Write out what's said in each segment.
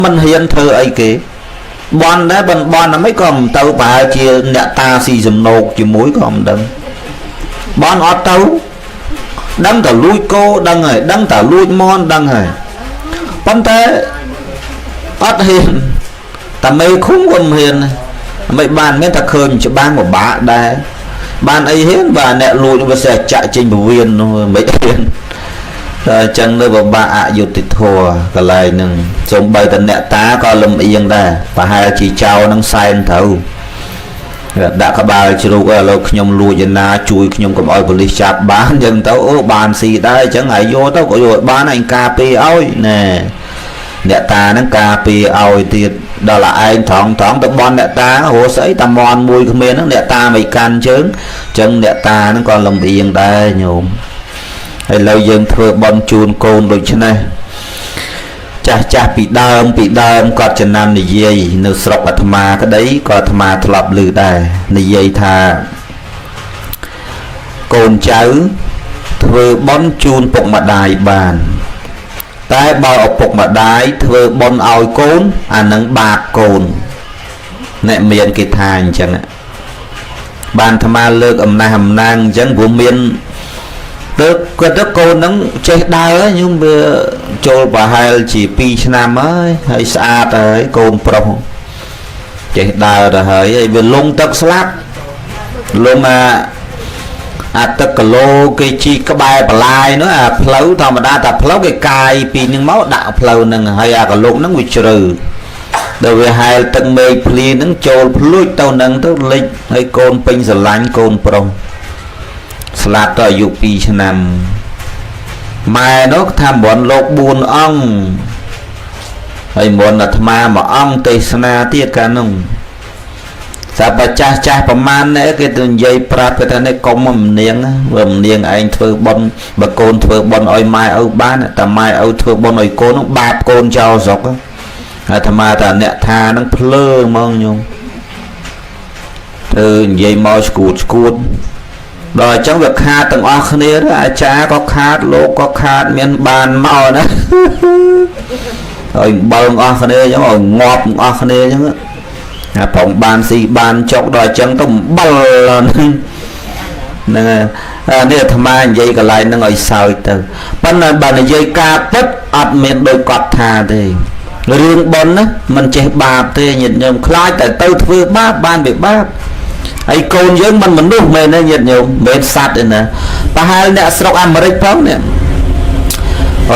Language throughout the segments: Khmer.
mình hiền thơ ấy kì bọn đấy bọn nó mấy con tàu bà chia nẹ ta xì dùm nộp chỉ mối còn đừng bọn ọt tàu đăng tàu lui cô đăng rồi đăng tàu lui mon đăng rồi bọn thế ọt hiền ta mê khung quân hiền mấy bạn mấy ta khơi cho ban một bả đây ban ấy hiến và nẹ lùi nó sẽ chạy trên bộ viên mấy hiền chẳng nơi bà ạ dù tịch thua cái này nâng giống bây tận nẹ tá có lâm yên đây và hai chị cháu nâng sai thấu đã có bao chứ đâu có lâu nhom lùi dân na chui nhom cầm oi police chạp bán dân tao ô bàn xì đây chẳng ai vô tao có rồi bán anh cà phê ôi nè nẹ ta nâng cà phê ôi thì đó là anh thỏng tao bon nẹ ta hồ sấy ta mòn mùi không biết nẹ ta mày can chớn chân nẹ ta nó còn lâm yên đây nhôm hay lâu dân thưa bon chun côn rồi chứ này cha bị đơm có chân nam này dây nơi sọc ở thầm cái đấy có thầm thọp lử đây này dây thà côn cháu thưa bon chun bọc mặt đài bàn tai bao ở bọc mặt đái thưa bon oi côn nâng bạc côn nè miền cái thành chẳng ạ bàn thầm lược hầm nang chẳng của miền được cô nó chết đau á nhưng mà cho bà hai chỉ pi năm ấy hay xa tới côn pro chết đau rồi hơi về lung tắc slap luôn mà tất cả lô cái chi cái bài bà lai nữa phấu thầm mà đa tập phấu cái cài pi những máu đạo phấu nè hay cả lung nó bị trừ đối với hai tầng mê pli nó trôi lùi tàu nâng tới lịch hay côn pin giờ lánh côn pro slap to dụ pi năm mai nó tham bọn lột buồn ông hay muốn là tham mà ông tây sana tiết cả nông sao bà cha bà man này cái từng dây prap cái này có một niềng anh thưa bon bà côn thưa bon oi mai âu bán ta mai âu thưa bon oi côn nó bạp côn trao dọc á tham ta nẹt tha nó plơ mong nhung từ dây mò scoot rồi trong việc khát từng o khné đó cha có khát lô có khát miền bàn màu đó rồi bơm o khné giống rồi ngọt o khné chứ phòng bàn xì bàn chọc đòi chân tông bờ nè đây tham ai dây cả lại nó ngồi soi từ ban này bàn dây ca tất ọt miền đôi cọt thà thì riêng bon á mình chơi bạc thì nhìn nhầm khai tại tao thưa bác ban bị bác ai côn với mình nuốt mền nó nhiệt nhiều mền sạt này nè và hai nè sọc Americ phóng nè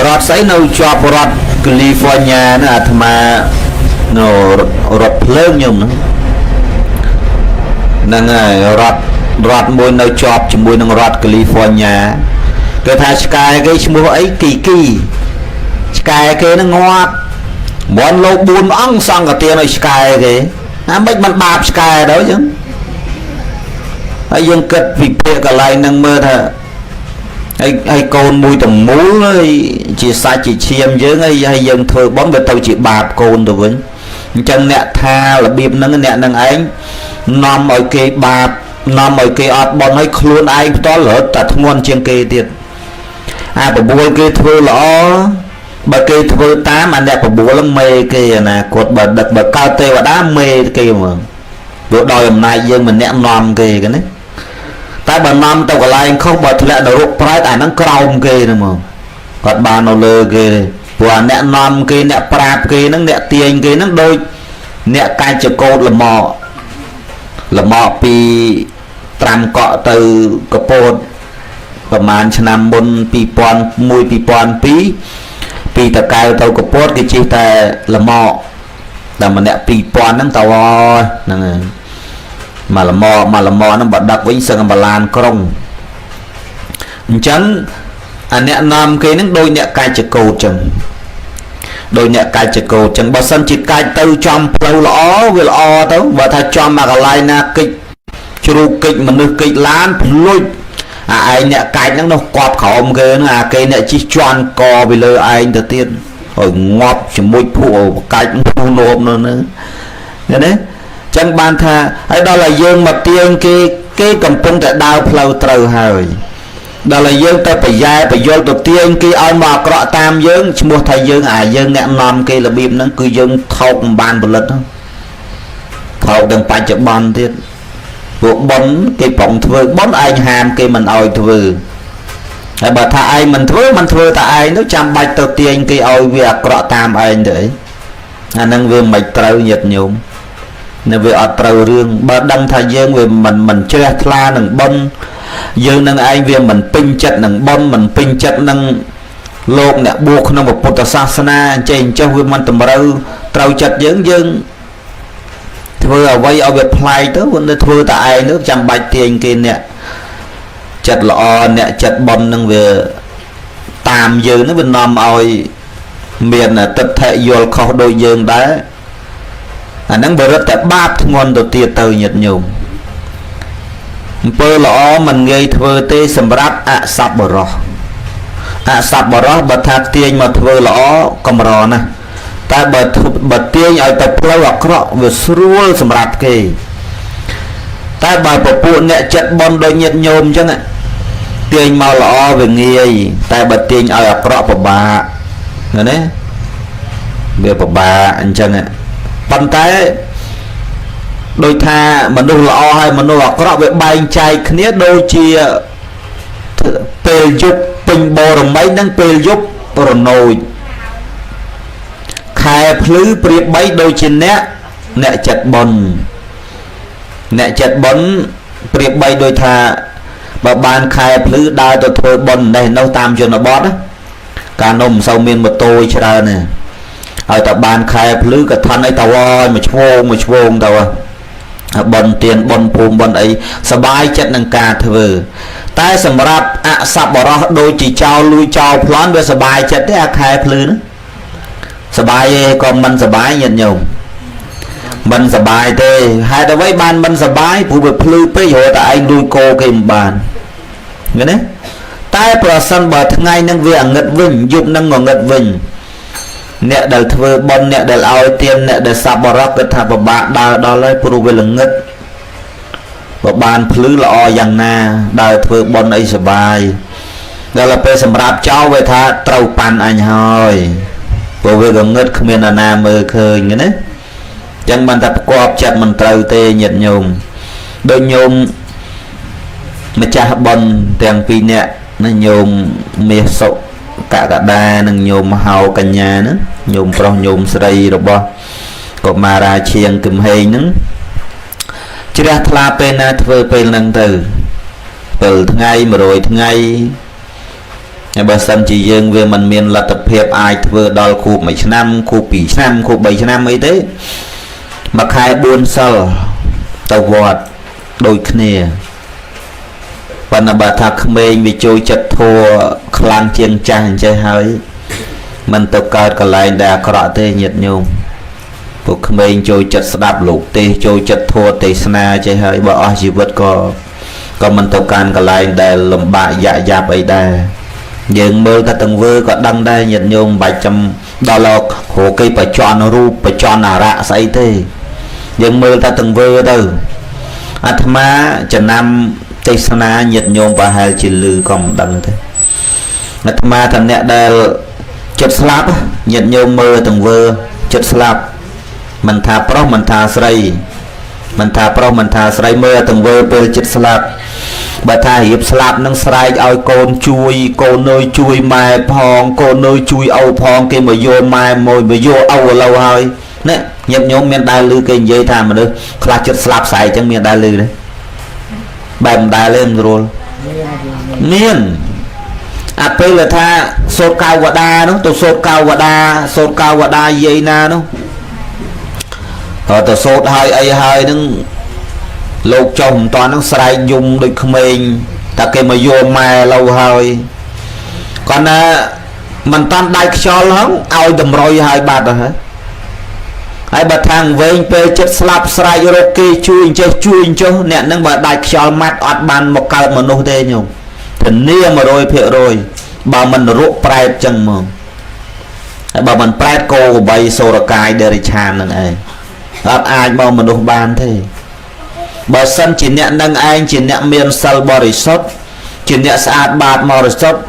rót sấy nâu cho rót California nè thà mà nó rót lớn nhung nữa nè rót môi nâu chọp chỉ môi nâu rót California cái thà sky cái mua ấy kỳ sky cái nó ngọt món lô buôn ong xong cả tiền này sky cái mấy mình bạp sky đó chứ dân kết vì bia cả lại nâng mơ thà hay côn mùi tầm mũ chỉ sai chỉ chiêm chứ hay dân thơ bóng về tàu chỉ bạp côn rồi vẫn chân nẹ tha là biếp nâng nẹ nâng anh nằm ở cái bạp nằm ở cái ọt bọn hay luôn anh to lỡ tật ngon trên kê tiệt bà bùa cái thơ lõ bà kê thơ tá mà nẹ bà bùa lắm mê kê nè cột bà đật bà cao tê và đá mê kê mà bộ đòi hôm nay dân mình nẹ nòm kê cái đấy tại bà năm tao có lại không bật lại đầu price nó còng kê nữa mà còn bà nó lơ kê và nẹ nòm kê nẹ prap kê nó nẹ tiền kê nó đôi nẹ cai cho cột là mò pi tram cọ từ cà pônประมาณ năm bôn pi pon mùi pi pon pi ta cài tàu cà pôn cái chi ta là mò là mà nẹ pi pon nó tàu nè mà là mò nó bật đặc với sân bà lan krong chấn nẹ nam cái nó đôi nẹ cài cho cột chừng đôi nẹ cài cho cột chừng bà sân chỉ cài từ trong lâu lõ với lõ tới và thay cho mà cái lại na kịch chru kịch mà nước kịch lan lôi ai nè cài nó quạt khổng cái nó cây nè chỉ choan co vì lời ai đầu tiên rồi ngọt chỉ môi phụ cài phụ nộp nữa đấy chẳng ban tha ấy đó là dương mà tiên cái cầm pung tại đau phâu trâu hơi ដល់ឲ្យយើងទៅប្រយ៉ែប្រយល់ទៅទាញគេឲ្យមកអាក្រក់តាមយើងឈ្មោះថាយើងយើងអ្នកនាំគេរបៀបហ្នឹងគឺយើងថោកមិនបានផលិតថោកទាំងបច្ចុប្បន្នទៀតពួកប៉ុនគេប្រងធ្វើប៉ុនឯងហាមគេមិនឲ្យធ្វើហើយបើថាឯងមិនធ្វើតែឯងនោះចាំបាច់ទៅទាញគេឲ្យវាអាក្រក់តាមឯងទៅអីអាហ្នឹងវាមិនត្រូវញាតិញោមនៅវាអត់ត្រូវរឿងបើដឹងថាយើងវាមិនជ្រះថ្លានឹងប៉ុនយើងនឹងឯងវាមិនពេញចិត្តនឹងប៉ុនមិនពេញចិត្តនឹងលោកអ្នកបួសក្នុងពុទ្ធសាសនាអញ្ចឹងវាមិនតម្រូវត្រូវចិត្តយើងធ្វើអ្វីឲ្យវាប្លែកទៅវាធ្វើតែឯងនោះចាំបាច់ទាញគេអ្នកចិត្តល្អអ្នកចិត្តប៉ុននឹងវាតាមយើងនោះវានាំឲ្យមានទិដ្ឋិយល់ខុសដូចយើងដែរអាហ្នឹងវារត់តែបាបធ្ងន់ទៅទៀតទៅញាតិញោមអំពើល្អមិនងាយធ្វើទេសម្រាប់អសប្បុរសបើថាទាញមកធ្វើល្អកម្រណាស់តែបើទាញឲ្យទៅផ្លូវអាក្រក់វាស្រួលសម្រាប់គេតែបើពពួកអ្នកចិត្តបន់ដូចញាតិញោមអញ្ចឹងទាញមកល្អវាងាយតែបើទាញឲ្យអាក្រក់ពិបាកណាវាពិបាកអញ្ចឹងប៉ុន្តែដោយថាមនុស្សល្អហើយមនុស្សអាក្រក់វាបែងចែកគ្នាដូចជាពេលយប់ពេញបរមីនិងពេលយប់រនោចខែភ្លឺប្រៀបបីដូចជាអ្នកចិត្តបុណ្យប្រៀបបីដូចថាបើបានខែភ្លឺដើរទៅធ្វើបុណ្យនេះនៅតាមជនបទកាលនោះមិនសូវមានម៉ូតូច្រើនទេហើយតែបានខែភ្លឺក៏ថន់អីតវមួយឈ្វងទៅបុណ្យទានបុណ្យភូមិបុណ្យអីសบายចិត្តនឹងការធ្វើតែសម្រាប់អសប្បុរសដូចជាចោលលួចចោលប្លន់វាសบายចិត្តទេអាខែភ្លឺហ្នឹងសบายទេក៏មិនសบายញាតិញោមមិនសบายទេហេតុអ្វីបានមិនសบายព្រោះវាភ្លឺពេករហូតតែឯងលួចគោគេមិនបានឃើញទេតែប្រសិនបើថ្ងៃហ្នឹងវាអាងឹតវិញយប់ហ្នឹងងងឹតវិញអ្នកដែលធ្វើបុណ្យអ្នកដែលឲ្យទានអ្នកដែលសប្បុរសគិតថាពិបាកដើរដល់ហើយព្រោះវាល្ងឹតបើបានភ្លឺល្អយ៉ាងណាដើរធ្វើបុណ្យអីសบายដល់ពេលសម្រាប់ចោលវាថាត្រូវប៉ាន់អញហើយព្រោះវាល្ងឹតគ្មានអាណាមើលឃើញណាចឹងមិនថាប្រកបចិត្តមិនត្រូវទេញាតិញោមដូចញោមម្ចាស់បុណ្យទាំងពីរនាក់ណាញោមមាសសុកកដានិងញោមហៅកញ្ញាហ្នឹងញោមប្រុសញោមស្រីរបស់កុមារាឈៀងគឹមហេងហ្នឹងជ្រះថ្លាពេលណាធ្វើពេលហ្នឹងទៅ7ថ្ងៃ100ថ្ងៃហើយបើសិនជាយើងវាមិនមានលទ្ធភាពអាចធ្វើដល់ខួប1ឆ្នាំខួប2ឆ្នាំខួប3ឆ្នាំអីទេមួយខែ4សិលទៅវត្តដូចគ្នាប៉ុន្តែបើថាក្មេងវាចូលចិត្តធัวខ្លាំងជាងចាស់អញ្ចឹងហើយមិនទៅកើតកន្លែងដែលអាក្រក់ទេញាតិញោមពួកក្មេងចូលចិត្តស្ដាប់លោកទេសចូលចិត្តធัวទេសនាអញ្ចឹងហើយបើអស់ជីវិតក៏មិនទៅកាន់កន្លែងដែលលំបាកយ៉ាប់អីដែរយើងមើលតែទាំងវើក៏ដឹងដែរញាតិញោមមិនបាច់ចាំដល់លោកគ្រូគេបច្ច័នរូបបច្ច័នអារៈស្អីទេយើងមើលតែទាំងវើទៅអាត្មាចំណាំទេសនាញាតិញោមប្រហែលជាលឺក៏មិនដឹងទេអាត្មាថាអ្នកដែលចិត្តស្លាប់ញាតិញោមមើលទាំងវើចិត្តស្លាប់មិនថាប្រុសមិនថាស្រីមើលទាំងវើពេលចិត្តស្លាប់បើថារៀបស្លាប់នឹងស្រែកឲ្យកូននៅជួយម៉ែផងកូននៅជួយឪផងគេមកយកម៉ែមកយកឪឥឡូវហើយនេះញាតិញោមមានដែរឮគេនិយាយថាមនុស្សខ្លះចិត្តស្លាប់ស្រែកអញ្ចឹងមានដែរឮទេបែបមិនដែរទេមិនស្រួលមានអាពេលថាសូត្រកៅវតានោះទៅសូត្រកៅវតាយាយណានោះទៅសូត្រហើយអីហើយនឹងលោកចុះមិនតាន់នឹងស្រែកយំដូចក្មេងតែគេមកយកម៉ែឡូវហើយគាត់ណាមិនតាន់ដាច់ខ្យល់ហ្នឹងឲ្យតម្រុយហើយបាត់ហើយបើថាងវែងពេលចិត្តស្លាប់ស្រែករកគេជួយអញ្ចេះអ្នកនឹងបើដាច់ខ្យល់ម៉ាត់អត់បានមកកើតមនុស្សទេញោមធានា 100% បើមិនរក់ប្រែតចឹងមកហើយបើមិនប្រែតគោកបីសូរកាយដេរិឆាននឹងឯងអត់អាចមកមនុស្សបានទេបើសិនជាអ្នកនឹងឯងជាអ្នកមានសិលបរិសុទ្ធ ជាអ្នកស្អាតបាតបរិសុទ្ធ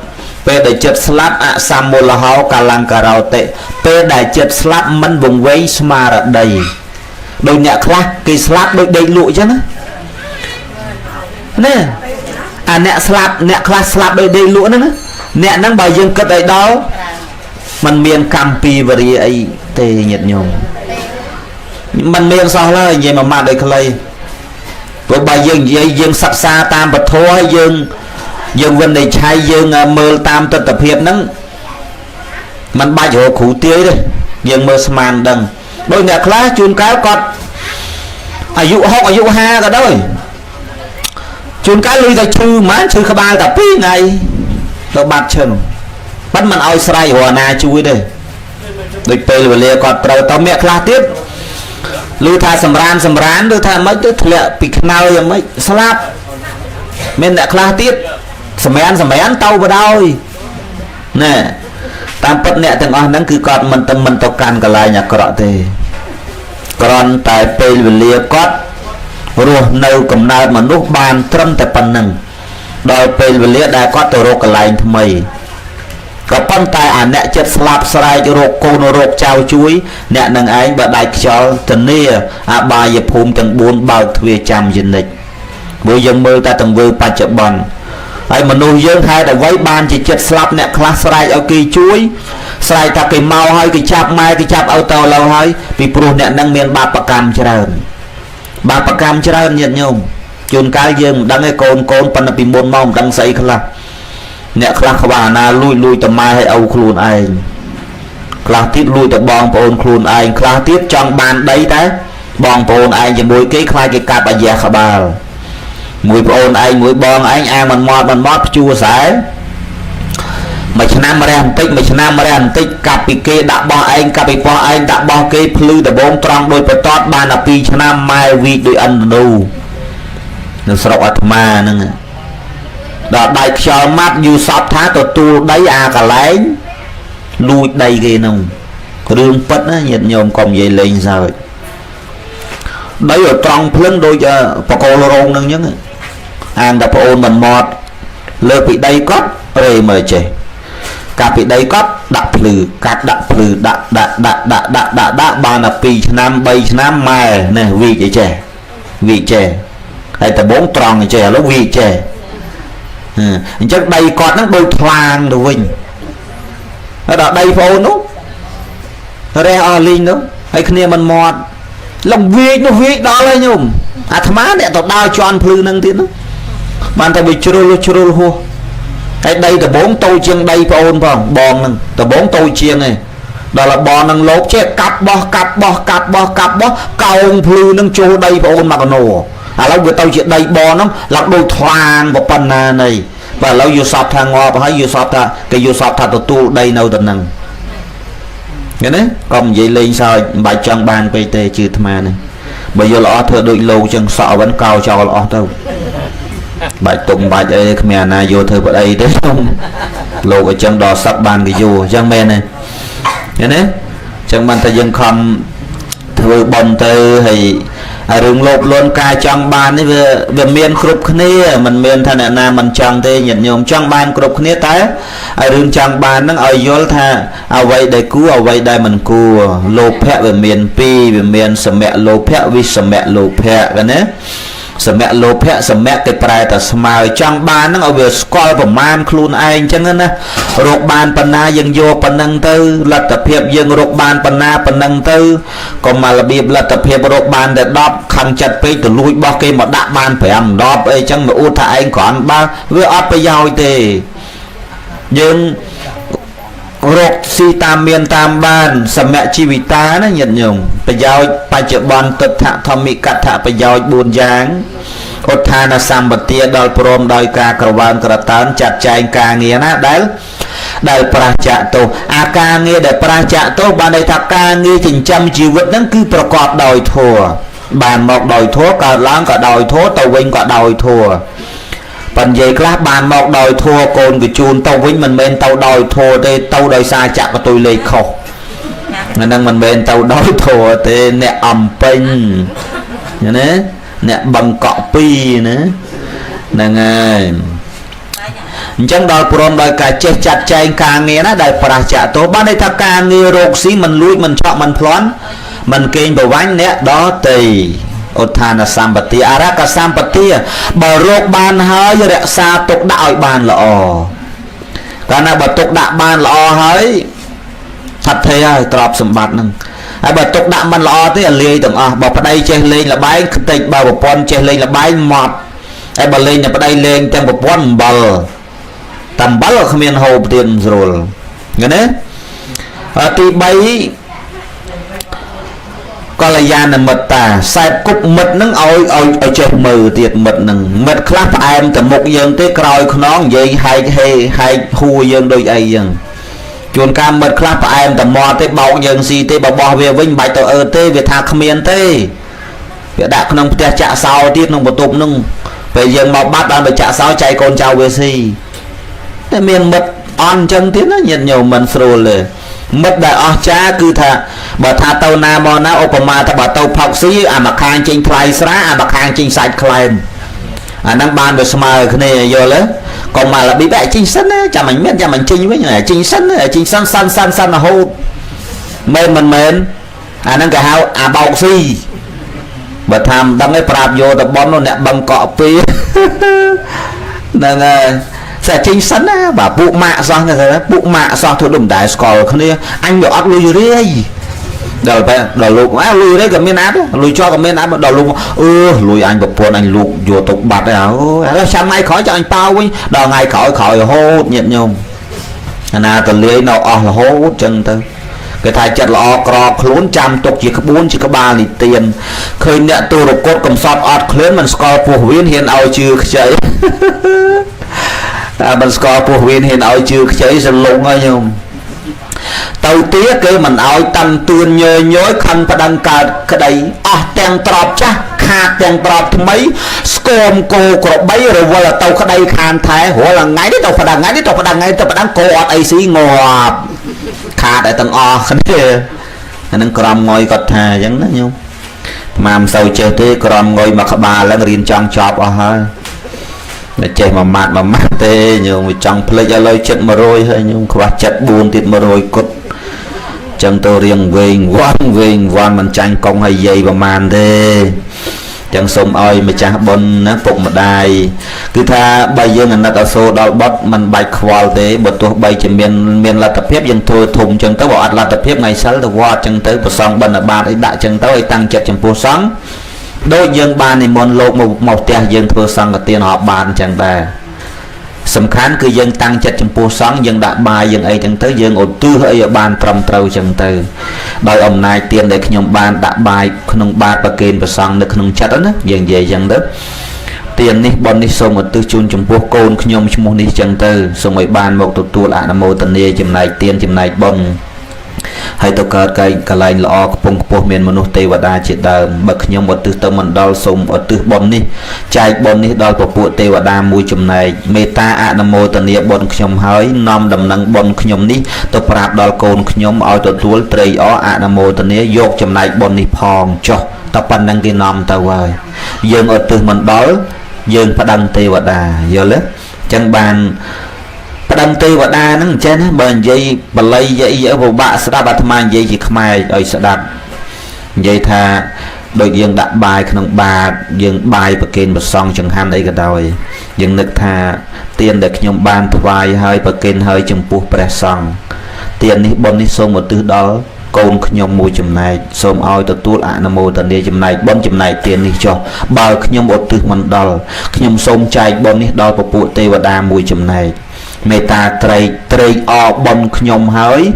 ពេលដែលចិត្តស្លាប់អសមូលហោកាលង្ការោតិពេលដែលចិត្តស្លាប់មិនវង្វេងស្មារតីដោយអ្នកខ្លះគេស្លាប់ដោយដេកលក់អញ្ចឹងណាអាអ្នកស្លាប់អ្នកខ្លះស្លាប់ដោយដេកលក់ហ្នឹងអ្នកហ្នឹងបើយើងគិតឲ្យដល់มันមានកម្មពីវរិយអីទេញាតិញោមมันមានសោះឡើយនិយាយមួយម៉ាត់ដោយខ្លីព្រោះបើយើងនិយាយយើងសិក្សាតាមពធហើយយើងវិនិច្ឆ័យយើងមើលតាមទស្សនភាពហ្នឹងมันបាច់រកគ្រូទាយទេយើងមើលស្មានដឹងដោយអ្នកខ្លះជួនកាលគាត់អាយុ60អាយុ50ក៏ដោយជួនកាលលុយតែឈឺហ្មងឈឺក្បាលតែ2ថ្ងៃទៅបាត់ឈឹងប៉ិនមិនឲ្យស្រ័យរកណាជួយទេដូចពេលវេលាគាត់ត្រូវទៅអ្នកខ្លះទៀតឮថាសម្រានឬថាមិនទៅធ្លាក់ពីខ្នើយយ៉ាងម៉េចស្លាប់មានអ្នកខ្លះទៀតសម្រានទៅបដ ாய் ណែតាមពិតអ្នកទាំងអស់ហ្នឹងគឺគាត់មិនទៅកាន់កន្លែងអាក្រក់ទេគ្រាន់តែពេលវេលាគាត់រស់នៅកំណើតមនុស្សបានត្រឹមតែប៉ុណ្្នឹងដល់ពេលវេលាដែលគាត់ទៅរកកន្លែងថ្មីក៏ប៉ុន្តែអាអ្នកចិត្តស្លាប់ស្រែករោគកូនរោគចៅជួយអ្នកនឹងឯងបើដាច់ខ្យល់ធានាអបាយភូមិទាំង4បើកទ្វារចាំយនិច្ចព្រោះយើងមើលតែទង្វើបច្ចុប្បន្នហើយមនុស្សយើងហេតុអ្វីបានជាចិត្តស្លាប់អ្នកខ្លះស្រែកឲ្យគេជួយស្រែកថាគេមកហើយគេចាប់ម៉ែគេចាប់ឲ្យតឡូវហើយពីព្រោះអ្នកនឹងមានបាបកម្មច្រើនញាតិញោមជួនកាលយើងមិនដឹងឯកូនប៉ុន្តែពីមុនមកមិនដឹងស្អីខ្លះអ្នកខ្លះក្បាលណាលួចតម៉ែឲ្យឪខ្លួនឯងខ្លះទៀតលួចតបងប្អូនខ្លួនឯងខ្លះទៀតចង់បានដីតែបងប្អូនឯងជាមួយគេខ្លាចគេកាប់អាយ៉ះក្បាលមួយប្អូនឯងមួយបងឯងអាមិនមកព្យួរខ្សែមួយឆ្នាំរះបន្តិចកាប់ពីគេដាក់បោះឯងកាប់ពីបោះឯងដាក់បោះគេភ្លឺដបងត្រង់ដោយបតតបានតែ2ឆ្នាំម៉ែវីកដោយឥណ្ឌូនៅស្រុកអាត្មាហ្នឹងដល់ដៃខ្យល់ម៉ាត់យូសពថាទទួលដីអាកន្លែងលួចដីគេហ្នឹងរឿងពិតណាញាតិញោមកុំនិយាយលេងសើចដីឲ្យត្រង់ភ្លឹងដូចបកលរងហ្នឹងអញ្ចឹងអានតែប្អូនមិនមកលើពីដីគាត់រេមើលចេះកាប់ពីដីគាត់ដាក់ភ្លឺកាត់ដាក់ភ្លឺដាក់បានតែ2ឆ្នាំ3ឆ្នាំម៉ែនេះវីកអីចេះហើយដបងត្រង់អីចេះឥឡូវវីកចេះអញ្ចឹងដីគាត់ហ្នឹងដូចថ្លាងទៅវិញហើយដល់ដីប្អូននោះរះអស់លីងនោះហើយគ្នាមិនមកលំវីកដល់ហើយញោមអាត្មាអ្នកទៅដើរជន់ភ្លឺហ្នឹងទៀតនោះបានតែវាជ្រុលហួសហើយដីដបងតូចជាងដីប្អូនផងបងហ្នឹងដបងតូចជាងឯងដល់បងហ្នឹងលោកចេះកាប់បោះកោងភ្លឺហ្នឹងចូលដីប្អូនមកកណោឥឡូវវាទៅជាដីបងហ្នឹងឡើងដូចថ្លាងប៉ុណ្ណានៃបើឥឡូវយល់សពថាងាប់ហើយយល់សពថាគេយល់សពថាទទួលដីនៅទៅហ្នឹងឃើញទេកុំនិយាយលេងសើចមិនបាច់ចង់បានពេកទេជឿអាត្មានេះបើយល់ល្អធ្វើដូចលោកចឹងសក់វិញកោចោលអស់ទៅបាច់ទុំបាច់អីគ្មានណាយកធ្វើប្តីទេលោកអញ្ចឹងដល់សឹកបានគេយកអញ្ចឹងមែនទេឃើញទេអញ្ចឹងបានតែយើងខំធ្វើបន់ទៅហើយរឿងលោភលន់ការចង់បាននេះវាមានគ្រប់គ្នាមិនមានថាអ្នកណាមិនចង់ទេញាតិញោមចង់បានគ្រប់គ្នាតែរឿងចង់បានហ្នឹងឲ្យយល់ថាអ្វីដែលគួរអ្វីដែលមិនគួរលោភៈវាមាន2វាមានសមៈលោភៈវិសមៈលោភៈឃើញទេសមៈលោភៈសមៈគេប្រែតែស្មើចង់បានហ្នឹងឲ្យវាស្គាល់ប្រមាណខ្លួនឯងអញ្ចឹងណារកបានប៉ុណ្ណាយើងយកប៉ុណ្ណឹងទៅលទ្ធភាពយើងរកបានប៉ុណ្ណាប៉ុណ្ណឹងទៅកុំមករបៀបលទ្ធភាពរកបានតែ10ខឹងចិត្តពេកទៅលួចបោះគេមកដាក់បាន5 10អីចឹងមកអួតថាឯងគ្រាន់បើវាអត់ប្រយោជន៍ទេយើងរកស៊ីតាមមានតាមបានសមៈជីវិតាណាញាតិញោមប្រយោជន៍បច្ចុប្បន្នទិដ្ឋធម្មិកថាប្រយោជន៍4យ៉ាងឧទ្ធានសម្បទាដល់ព្រមដោយការក្រវ៉ានក្រតើនចាត់ចែងការងារណាដែលប្រះចាកទោសអាការងារដែលប្រះចាកទោសបានន័យថាការងារចិញ្ចឹមជីវិតហ្នឹងគឺប្រកបដោយធម៌បានមកដោយធម៌កើតឡើងក៏ដោយធម៌ទៅវិញក៏ដោយធម៌ប៉ុន្តែនិយាយខ្លះបានមកដោយធัวកូនកជូនទៅវិញមិនមែនទៅដោយធัวទេទៅដោយសារចាក់កតុយលេខខុសហ្នឹងមិនមែនទៅដោយធัวទេអ្នកអំពេញណាអ្នកបង្កក់ពីណាហ្នឹងហើយ chẳng đòi prom đòi cả chết chặt chay ca nghe nó đòi pra chạ tố ban đây ta ca nghe rột xí mình lui mình chọn mình phán mình kênh bảo vánh nè đó tì Uthana Sampati Araka Sampati bà rột ban hơi rẹ xa tục đạo bàn lọ cả nào bà tục đạo bàn lọ hơi thật thế ơi trọp sầm bát nâng ai bà tục đạo bàn lọ thế là liê tưởng bà ở đây chơi lên là bái tịch bà pon chơi lên là bái mọt ai bà lên là ở đây lên trong một pon bờ tầm bắt là không yên hồ tiền rồi nghe đấy thì bấy có là gia là mật tà sai cục mật nâng ôi chơi mờ tiệt mật nâng mật clap em tầm một dân tới còi nó vậy hay hù dân đôi ấy dân chuồn cam mật clap em tầm mò tới bao dân gì tới bảo bò về vinh bài tàu tê về thà không yên tê việc đã không tia chạ sao tiết nông một tụp nông về dân mọc bắt đang bị chạ sao chạy con trao về gì miền mật on chân tiếng nó nhận nhiều mình rồiเลยmất đại ở cha cứ thà bà thà tàu na mò na Obama ta bà tàu phọc xí mà khang trên play xá mà khang trên site claim năng ban được smile cái này vô lấy còn mà là bị bại chính sân á chả mình biết chả mình chinh với này chính sân san là hô mên năng cả hao bọc xí bà tham đăng cái prap vô tập bón nó nè bằng cọ pi năng sẽ chính sân á bà bụ mạ xong rồi đó bụ mạ xong thôi đụng đại score không đi anh bị ắt lui đi đầu lục á lui đấy cầm miếng áp lui cho cầm miếng áp đầu lục lui anh bật buồn anh lục vô tục bạt đấy à sáng nay khỏi cho anh tao với đầu ngày khỏi hô nhận nhung na từ lưới nó là hô chân tới cái thai chặt là cò khốn trăm tục chỉ có 4 chỉ có 3 lít tiền khơi nè tôi được cốt cầm sọt ọt khốn mình score phù huyên hiện ao chưa chơi mình score phù huyên hiện ao chưa chơi dần lụng thôi nhung đầu tiên cái mình ao tăng tuôn nhối khăn và đăng cả cái đấy tiền trọp cha khát tiền trọp mấy scom cô có bấy rồi vừa là tàu cái đây khan thái hoặc là ngay đấy tàu phải đăng tàu phải đăng cô ọt ấy xí ngọt khát tại tầng cái này anh cầm ngồi cật thà giống đó nhung mà sau chơi thế cầm ngồi mà các bà là riêng trong chọp hơi để chơi mà mát tê nhung trong play cho lời chất mà rồi hơi nhung qua chất buồn thịt mà rồi cốt chân tôi riêng vinh quan mình tranh công hay dây và màn thế chẳng sống ơi mà cha bôn nó phục một đài cứ tha bây giờ là đặt số đào bắt mình bài khoa thế bật tôi bay chỉ miền là tập phép dân thôi thùng chân tới bỏ là tập phép ngày sáng từ qua chân tới một xong bên là ba ấy đại chân tới tăng chất chân phố sáng đôi dân ba này môn lô một tia dân thôi xong là tiền họ bàn chẳng ta sầm khán cứ dân tăng chất trong phố sáng dân đã bài dân ấy chẳng tới dân ổn tư hơi ở bàn trầm trâu chẳng tới đòi ông này tiền để nhom ban đã bài không ba và kênh và sang được không chất đó dân về dân đó tiền này bọn đi xong ở tư chun trong phố côn nhom chung đi chẳng tới xong rồi ban một tụ tụ lại là một tận này chừng này tiền chừng này bọn hay tôi cất cái lại lọ phong phố miền manu tây và đa triệt đời bậc nhom một từ tâm mình đo xong ở từ bọn đi chạy bọn đi đo của bộ tây và đa mùi chùm này meta nam mô tận địa bọn nhom hơi nom đầm nâng bọn nhom đi tôi prap đo côn nhom ở tôi tuol tây ở nam mô tận địa dọc chùm này bọn đi phong cho tập ban đăng cái nom tao ơi dương ở từ mình đó dương phải đăng tây và đa giờ lớn chẳng bàn đăng tây và đa nó trên nó bền dây bà lây dây ở vùng bạ sẽ đáp bạc mang dây gì không ai ở sẽ đặt dây tha đôi dương đặt bài không bà dương bài và kênh một song chẳng hạn đấy cái đôi dương nước tha tiền được nhóm ban vai hơi và kênh hơi trong buộc bè song tiền đi bọn đi xông một từ đó con nhóm mùi chùm này xông oi tôi tuốt ạ nam mô tần địa chùm này bọn chùm này tiền đi cho bao nhóm một từ mình đo nhóm xông chạy bọn đi đo của bộ tây và đa mùi chùm này meta trade bon nhom hơi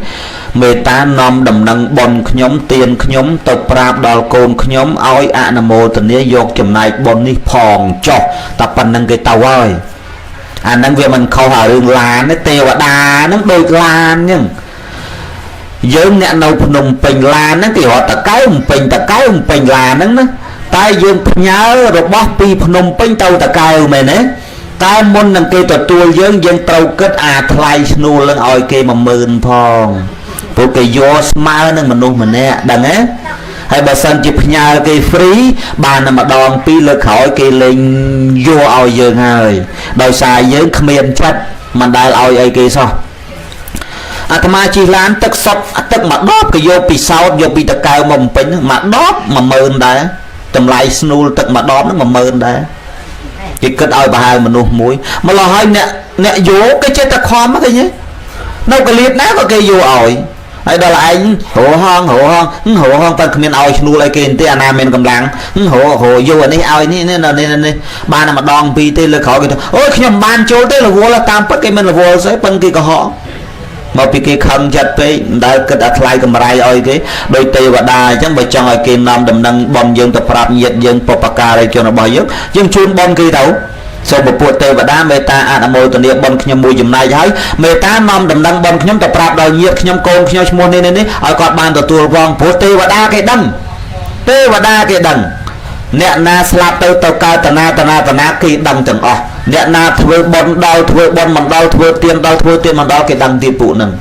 meta nom đầm nâng bon nhóm tiền nhóm tập prap đào côn nhóm oi anamo tậnนี้ยกจำนายbonนี่พองcho tập phần nâng cái tàu ơi năng việc mình khâu hà đường là nó tê và đà nó đôi lan nhưng dương nè nấu nồng bình là nó thì họ tất cái ông bình là nó tay dương nhớ rồi bóp pi nồng bình tàu tất cái mày nè ta môn năng kê tụi dân trâu kết thay snu lên oi kê mà mơn phong bộ cái vô smile nâng mình luôn mình nè đằng á ហើយបើសិនជាផ្ញើគេ free បានតែម្ដងពីរលើក្រោយគេលេងយកឲ្យយើងហើយដោយសារយើងគ្មានចិត្តមិនដែលឲ្យអីគេសោះអាត្មាជិះឡានទឹកសុទ្ធទឹកមួយដបក៏យកពីសោតយកពីតកៅមកបំពេញមួយដប 10000 ដែរតម្លៃស្នូលទឹកមួយដបហ្នឹង 10000 ដែរគេគិតឲ្យប្រហែលមនុស្សមួយម្ល៉េះហើយអ្នកយកគេចេះតែខំឃើញទេនៅកលៀតណាក៏គេយកឲ្យហើយដល់ឯងរហងតែគ្មានឲ្យឈ្នួលអីគេទេអាណាមានកម្លាំងរយកអានេះឲ្យនេះបានតែម្ដងពីរទេលើក្រោយគេថាអូយខ្ញុំបានចូលទេរវល់តាមពិតគេមិនរវល់ស្អីប៉ុន្តែគេកុហកមកពីគេខឹងចិត្តពេកមិនដែលគិតអាថ្លៃកម្រៃឲ្យគេដោយទេវតាអញ្ចឹងបើចង់ឲ្យគេនាំដំណឹងបនយើងទៅប្រាប់ញាតិយើងបុព្វការីជនរបស់យើងជូនបនគេទៅសូមពពួកទេវតាមេត្តាអនុមោទនាបនខ្ញុំមួយចំណែកហើយមេត្តានាំដំណឹងបនខ្ញុំទៅប្រាប់ដល់ញាតិខ្ញុំកូនខ្ញុំឈ្មោះនេះឲ្យគាត់បានទទួលរងព្រោះទេវតាគេដឹងអ្នកណាស្លាប់ទៅកើតតាណាគេដឹងទាំងអស់អ្នកណាធ្វើបន់ដល់ធ្វើបន់មិនដល់ធ្វើទៀនដល់ធ្វើទៀនមិនដល់គេដឹងទៀតពួកហ្នឹង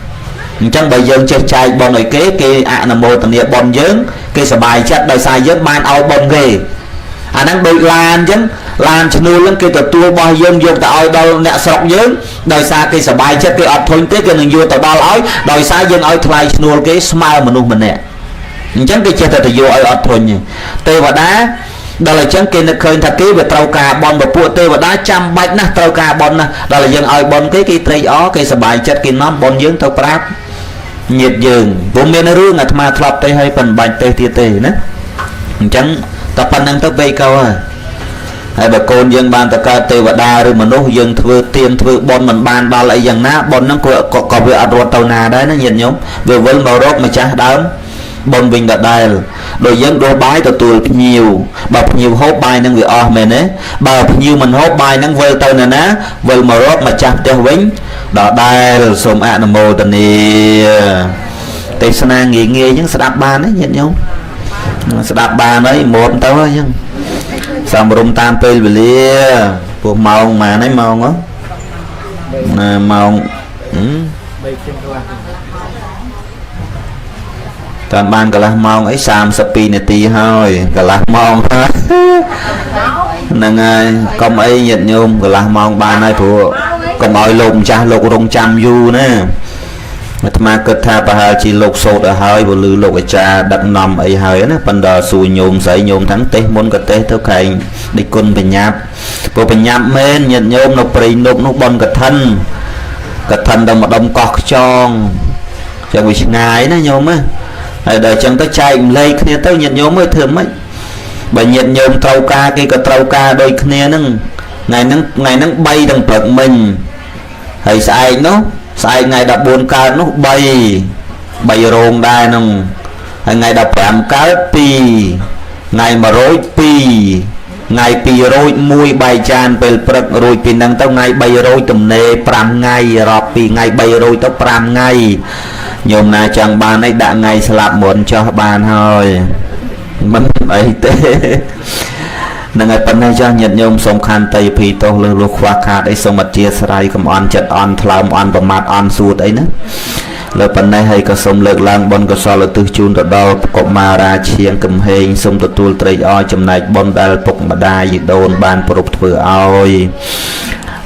អញ្ចឹងបើយើងចេះចែកបន់ឲ្យគេអនុមោទនាបន់យើងគេសប្បាយចិត្តដោយសារយើងបានឲ្យបន់គេអាហ្នឹងដូចឡានអញ្ចឹងឡានឈ្នួលហ្នឹងគេទទួលរបស់យើងយកទៅឲ្យដល់អ្នកស្រុកយើងដោយសារគេសប្បាយចិត្តគេអត់ធុញទេគេនឹងយកទៅដល់ឲ្យដោយសារយើងឲ្យថ្លៃឈ្នួលគេស្មើមនុស្សម្នាក់អញ្ចឹងគេចេះតែទៅយកឲ្យអត់ធុញទេវតាដល់អញ្ចឹងគេនឹកឃើញថាគេវាត្រូវការបន់ពពួកទេវតាចាំបាច់ណាស់ត្រូវការបន់ណាស់ដល់យើងឲ្យបន់គេត្រេកអរគេសប្បាយចិត្តគេនាំបន់យើងទៅប្រាប់ញាតិយើងព្រោះមានរឿងអាត្មាធ្លាប់ទេឲ្យប៉ុនបាច់ទេទៀតទេណាអញ្ចឹងតែប៉ុណ្្នឹងទៅពេកទៅហើយបើកូនយើងបានទៅកើតទេវតាឬមនុស្សយើងធ្វើទៀនធ្វើបន់មិនបានដល់អីយ៉ាងណាបន់ហ្នឹងក៏វាអត់រត់ទៅណាដែរណាញាតិញោមវាវិលមករកម្ចាស់ដើមបនវិញដដែលដោយយើងដួសបាយទទួលភ្ញៀវបើភ្ញៀវហូបបាយនឹងវាអស់មែនទេបើភ្ញៀវមិនហូបបាយនឹងវិលទៅណាវិលមករកម្ចាស់ផ្ទះវិញដដែលសូមអនុមោទនាទេសនាងាយអញ្ចឹងស្ដាប់បានទេញាតិញោមស្ដាប់បានហើយមុំទៅអញ្ចឹងសំរុំតាមពេលវេលាពួកម៉ោងប៉ុន្មានហើយម៉ោងណាម៉ោងតាមបានកន្លះម៉ោងអី32នាទីហើយកន្លះម៉ោងហើយហ្នឹងហើយកុំអីញាតិញោមកន្លះម៉ោងបានហើយព្រោះកុំឲ្យលោកម្ចាស់លោករងចាំយូរណាអាត្មាគិតថាប្រហែលជាលោកសោតឲ្យហើយព្រោះឮលោកអាចារ្យដឹកនាំអីហើយណាប៉ុន្តែសួរញោមស្រីញោមទាំងទេសមុនក៏ទេសទៅខែងដេចគុណបញ្ញាប់ព្រោះបញ្ញាប់មែនញាតិញោមនៅព្រៃនប់នោះបនកឋិនទៅម្ដុំកោះខ្យងចឹងវាឆ្ងាយណាញោមណាហើយដល់អញ្ចឹងទៅចែកម្លែកគ្នាទៅញាតិញោមមើលធ្វើម៉េចបើញាតិញោមត្រូវការគេក៏ត្រូវការដូចគ្នាហ្នឹងថ្ងៃហ្នឹង3ដល់ព្រឹកមិញហើយស្អែកថ្ងៃ14កើតនោះ3រោងដែរហ្នឹងហើយថ្ងៃ15កើត2ថ្ងៃ100 2ថ្ងៃ200 1បាយចានពេលព្រឹករួចពីហ្នឹងទៅថ្ងៃ300ទំនេរ5ថ្ងៃរាប់ពីថ្ងៃ300ទៅ5ថ្ងៃញោមណាចង់បានអីដាក់ថ្ងៃស្លាប់មុនចោះបានហើយមិនអីទេនឹងឲ្យប៉ុណ្ណេះចាស់ញាតិញោមសូមខន្តីភីទោសលើលោកខ្វះខាតអីសូមអធិស្ឋានកុំអន់ចិត្តអន់ថ្លើមអន់ប្រមាថអន់សួតអីណាលើប៉ុណ្ណេះហើយក៏សូមលើកឡើងបុណ្យកុសលឧទ្ទិសជូនទៅដល់កុមារាឈៀងកំហេងសូមទទួលត្រេកអរចំណែកបុណ្យដែលពុកម្ដាយយីដូនបានប្រពធ្វើឲ្យ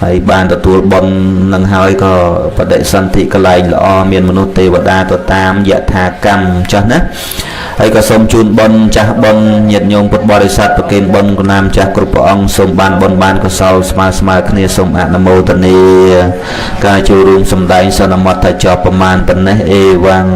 ហើយបានទទួលបុណ្យនឹងហើយក៏បដិសន្ធិកលែងល្អមានមនុស្សទេវតាទៅតាមយថាកម្មចាស់ណាហើយក៏សូមជូនបុណ្យចាស់បុណ្យញាតិញោមពុទ្ធបរិស័ទប្រគេនបុណ្យគណាមចាស់គ្រប់ព្រះអង្គសូមបានបុណ្យបានកុសលស្មើគ្នាសូមអនុមោទនាការចូលរួមសម្ដែងសន្មតថាចប់ប្រមាណប៉ុណ្ណេះអេវ៉ាំង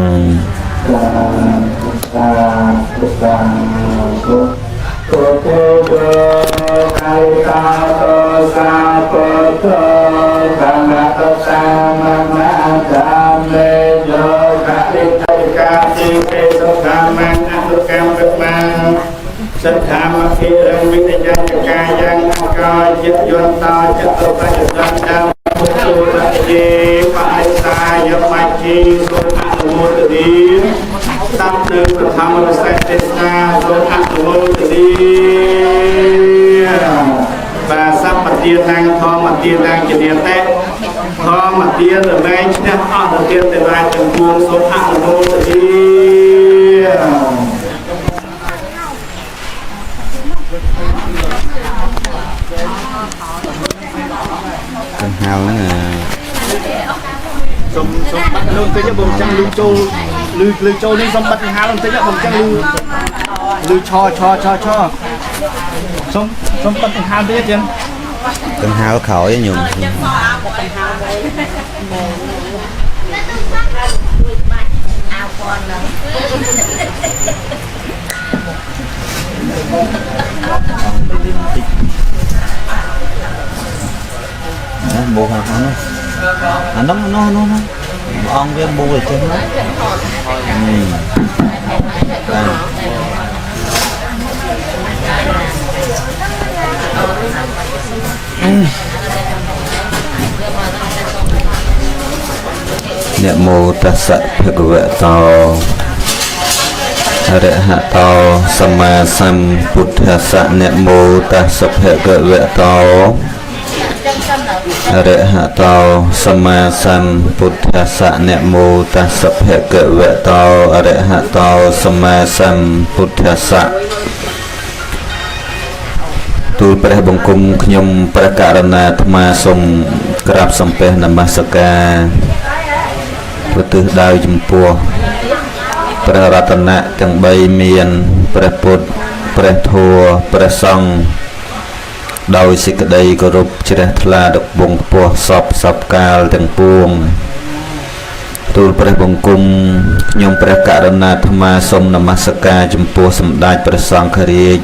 សិក្ខាមកពីរងវិញ្ញាណកាយ៉ាងក៏ចិត្តយន្តតចិត្តបច្ចុប្បន្នដើមពុទ្ធោរយេបរិសាយបច្ជីសូមអនុមោទនីស្ដាប់នៅប្រធមរសេចទេសនាសូមអនុមោទនីបាសម្បទានាងធម្មទានាងជានិតេធម្មទារមែងឈ្នះអស់ទៅទៀតតែរាជទាំងពួងសូមអនុមោទនី hào nữa xong bắt lương tới bông trăng lư châu đi xong bắt hào tới bông trăng lư cho xong bắt hào tới chứ con hào khỏi nhung bố hả nó ông với bố ở trên niệm mô tassa bhagavato arahato samma sambuddhassa niệm mô tassa bhagavato arahato samma sambuddhassa niệm mô tassa bhagavato arahato samma sambuddhassaទូលព្រះបង្គំខ្ញុំព្រះករុណាអាត្មាសូមក្រាបសំពះនមស្ការប្រទិសដោយចំពោះព្រះរតនៈទាំង3មានព្រះពុទ្ធព្រះធម៌ព្រះសង្ឃដោយសេចក្តីគោរពជ្រះថ្លាដល់វងខ្ពស់សពកាលទាំងពួងទូលព្រះបង្គំខ្ញុំព្រះករុណាអាត្មាសូមនមស្ការចំពោះសម្ដេចព្រះសង្ឃរាជ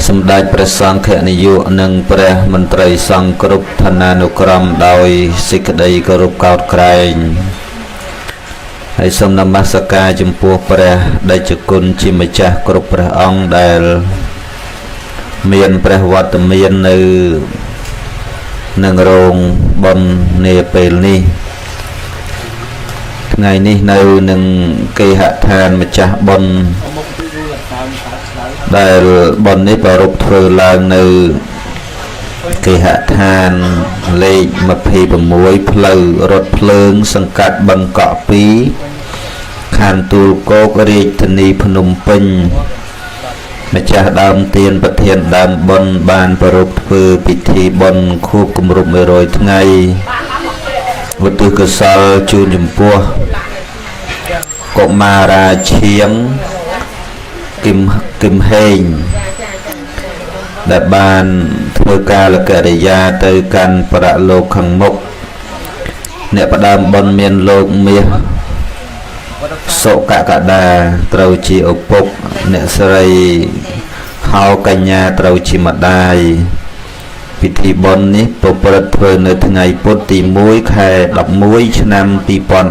សម្ដេចព្រះសង្ឃនាយកនិងព្រះមន្ត្រីសង្ឃគ្រប់ឋានានុក្រមដោយសេចក្តីគោរពកោតក្រែងហើយសូមនមស្ការចំពោះព្រះដេចគុណជាម្ចាស់គ្រប់ព្រះអង្គដែលមានព្រះវត្តមាននៅនឹងរោងបុណ្យនាពេលនេះថ្ងៃនេះនៅនឹងគេហដ្ឋានម្ចាស់បុណ្យដែលបុណ្យនេះប្រារព្ធធ្វើឡើងនៅគេហដ្ឋានលេខ26ផ្លូវរថភ្លើងសង្កាត់បឹងកក់2ខណ្ឌទួលគោករាជធានីភ្នំពេញម្ចាស់ដើមទានប្រធានដើមបុណ្យបានប្រារព្ធធ្វើពិធីបុណ្យខួបគម្រប់100ថ្ងៃឧទ្ទិសកុសលជូនចំពោះកុមារាឈៀងគឹមហេងដែលបានធ្វើការលកិរិយាទៅកាន់ប្រលោកខាងមុខអ្នកផ្ដើមបុណ្យមានលោកមាសសុកកដាត្រូវជាឪពុកអ្នកស្រីហៅកញ្ញាត្រូវជាម្ដាយពិធីបុណ្យនេះប្រព្រឹត្តធ្វើនៅថ្ងៃពុធទី1ខែ11ឆ្នាំ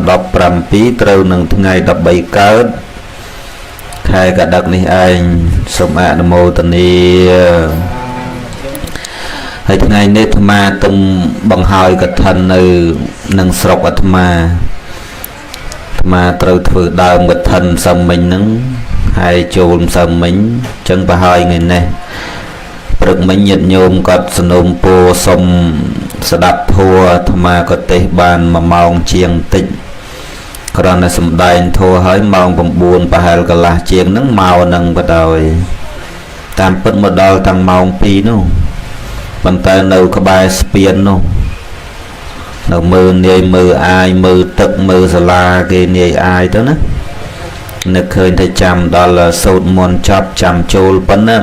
2017ត្រូវនឹងថ្ងៃ13កើតខែកដឹកនេះឯងសូមអនុមោទនាហើយថ្ងៃនេះអាត្មាទំបង្ហើយកឋិននៅនឹងស្រុកអាត្មាត្រូវធ្វើដើមកឋិនសឹមមិញហ្នឹងហើយចូលសឹមមិញអញ្ចឹងប្រហើយថ្ងៃនេះព្រឹកមិញញាតិញោមគាត់សនុំពោសុំស្ដាប់ធัวអាត្មាក៏ទេសបាន1ម៉ោងជាងតិចគ្រាន់តែសំដែងធัวហើយម៉ោង9ប្រហែលកន្លះជាងហ្នឹងមកនឹងបដ ாய் តាមពិតមកដល់តាំងម៉ោង2នោះប៉ុន្តែនៅក្បែរស្ពាននោះនៅមើលនាយមើលអាយមើលទឹកមើលសាលាគេនាយអាយទៅណានឹកឃើញតែចាំដល់សូត្រមន្តចប់ចាំចូលប៉ុណ្ណា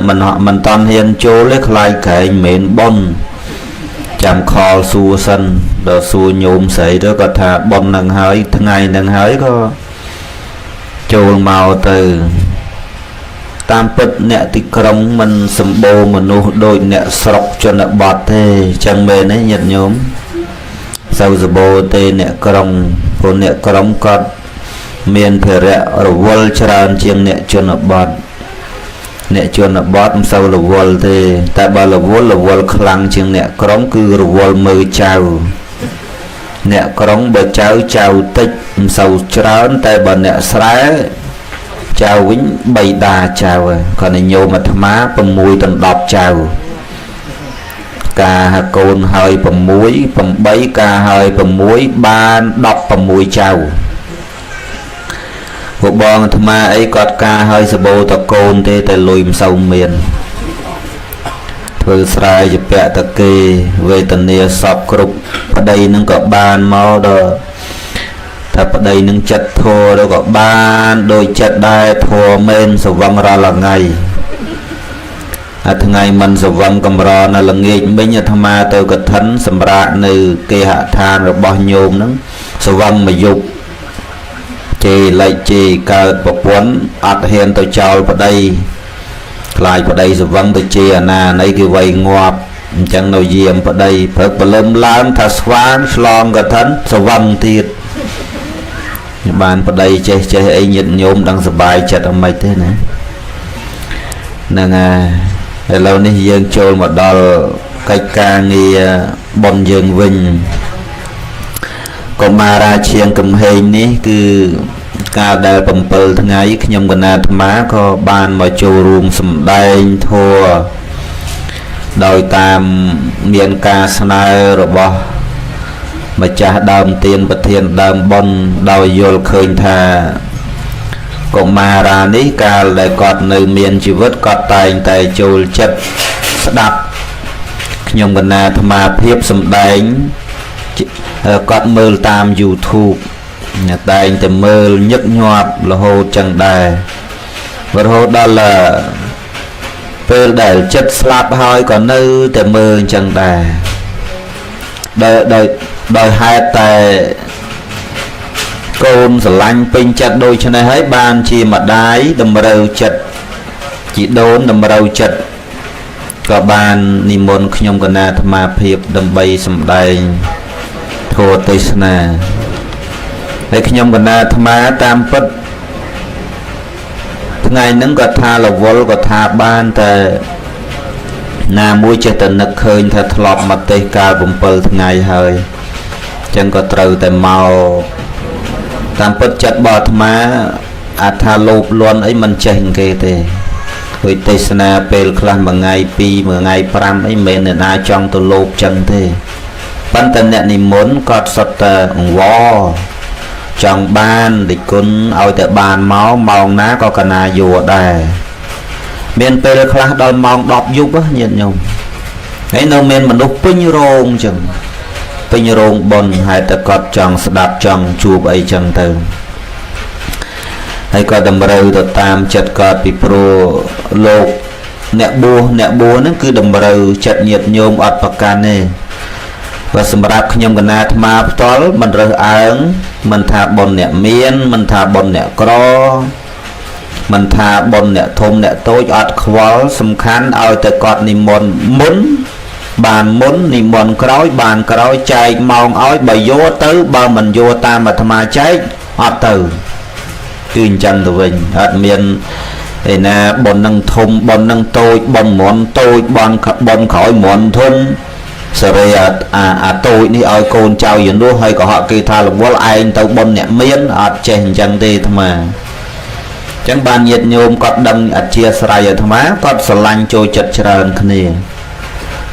មិនតាន់ហ៊ានចូលទេខ្លាចក្រែងមិនប៉ុនចាំខលសួរសិនដល់សួរញោមស្រីទៅគាត់ថាប៉ុននឹងហើយថ្ងៃនឹងហើយក៏ចូលមកទៅតាមពិតអ្នកទីក្រុងមិនសម្បូរមនុស្សដូចអ្នកស្រុកជនបទទេចឹងមែនទេញាតិញោមសូវសម្បូរទេអ្នកក្រុងព្រោះអ្នកក្រុងគាត់មានភារៈរវល់ច្រើនជាងអ្នកជនបទអ្នកជនបទមិនសូវរវល់ទេតែបើរវល់ខ្លាំងជាងអ្នកក្រុងគឺរវល់មើលចៅអ្នកក្រុងបើចៅតិចមិនសូវច្រើនតែបើអ្នកស្រែចៅវិញ3ដាចៅគាត់និយមអាត្មា6ដល់10ចៅការកូនហើយ6 8ការហើយ6បាន16ចៅពួកបងអាត្មាអីគាត់ការហើយសបោតកូនទេតែលុយមិនសូវមាន ធ្វើស្រែជាពាក់តគេវេទនាសពគ្រប់ប្តីនឹងក៏បានមកដល់ថាប្តីនឹងចិត្តធัวទៅក៏បានដោយចិត្តដែរធัวមែនសវឹងរាល់ថ្ងៃថ្ងៃមិនសវឹងកំរនៅល្ងាចមិញអាត្មាទៅកឋិនសម្រាប់នៅគេហដ្ឋានរបស់ញោមហ្នឹងសវឹងមួយយប់ជេរលេចជេរកើតប្រពន្ធអត់ហ៊ានទៅចោលប្តីខ្លាចប្តីសវឹងទៅជេរអាណាណីគេវៃងាប់អញ្ចឹងនៅយាមប្តីព្រឹកព្រលឹមឡើងថាស្វាងឆ្លងកឋិនសវឹងទៀតបានប្តីចេះអីញាតិញោមដឹងសប្បាយចិត្តអីមិនទេណាហ្នឹងហើយឥឡូវនេះយើងចូលមកដល់កិច្ចការងារបុណ្យយើងវិញកុមារាជាងកំហែងនេះគឺកាលដែល7ថ្ងៃខ្ញុំកណាអាត្មាក៏បានមកចូលរួមសម្ដែងធម៌ដោយតាមមានការស្នើរបស់ម្ចាស់ដើមទានប្រធានដើមបុណ្យដោយយល់ឃើញថាកុមារានេះកាលដែលគាត់នៅមានជីវិតគាត់តែងតែចូលចិត្តស្ដាប់ខ្ញុំកណាអាត្មាភាពសម្ដែងគាត់មើលតាម YouTube តែងតែមើលញឹកញាប់រហូតចឹងដែររហូតដល់ពេលដែលចិត្តស្លាប់ហើយក៏នៅតែមើលចឹងដែរដោយហេតុតែកូនស្រឡាញ់ពេញចិត្តដូច្នេះហើយបានជាម្ដាយតម្រូវចិត្តជីដូនតម្រូវចិត្តក៏បាននិមន្តខ្ញុំកណាអាត្មាភាពដើម្បីសម្ដែងធម៌ទេសនាហើយខ្ញុំកណាអាត្មាតាមពិតថ្ងៃហ្នឹងក៏ថារវល់ក៏ថាបានតែណាមួយចេះតែនឹកឃើញថាធ្លាប់មកទេសកាល7ថ្ងៃហើយអញ្ចឹងក៏ត្រូវតែមកតាមពិតចិត្តរបស់អាត្មាអាចថាលោភលន់អីមិនចេះគេទេដូចទេសនាពេលខ្លះមួយថ្ងៃ2មួយថ្ងៃ5អីមិនមែនអ្នកណាចង់ទៅលោភចឹងទេប៉ុន្តែអ្នកនិមន្តគាត់សុទ្ធតែអង្វរចង់បានតិគុណឲ្យតែបានមកម៉ោងណាក៏កណាយោដែរមានពេលខ្លះដល់ម៉ោង10យប់ញាតិញោមហើយនៅមានមនុស្សពេញរោងចឹងពេញរោងបុណ្យហើយតែគាត់ចង់ស្ដាប់ចង់ជួបអីចឹងទៅហើយគាត់តម្រូវទៅតាមចិត្តគាត់ពីព្រោះលោកអ្នកបួសហ្នឹងគឺតម្រូវចិត្តញាតិញោមអត់ប្រកាន់ទេបើសម្រាប់ខ្ញុំកណាអាត្មាផ្ទាល់មិនរើសអើងមិនថាបុណ្យអ្នកមានមិនថាបុណ្យអ្នកក្រមិនថាបុណ្យអ្នកធំអ្នកតូចអត់ខ្វល់សំខាន់ឲ្យតែគាត់និមន្តមុនបានមុននិមន្តក្រោយបានក្រោយចែកម៉ោងឲ្យបើយកទៅបើមិនយកតាមអាត្មាចែកអត់ទៅគឺអញ្ចឹងទៅវិញអត់មានឯណាបុណ្យនឹងធំបុណ្យនឹងតូចបុណ្យមន់តូចបុណ្យក្រោយមន់ធំសេរីអាតូចនេះឲ្យកូនចៅយនោះហើយក៏ហក់គេថារវល់ឯងទៅបុណ្យអ្នកមានអត់ចេះអញ្ចឹងទេអាត្មាអញ្ចឹងបានញាតិញោមគាត់ដឹងអធិស្ឋានអាត្មាគាត់ស្រឡាញ់ចូលចិត្តច្រើនគ្នា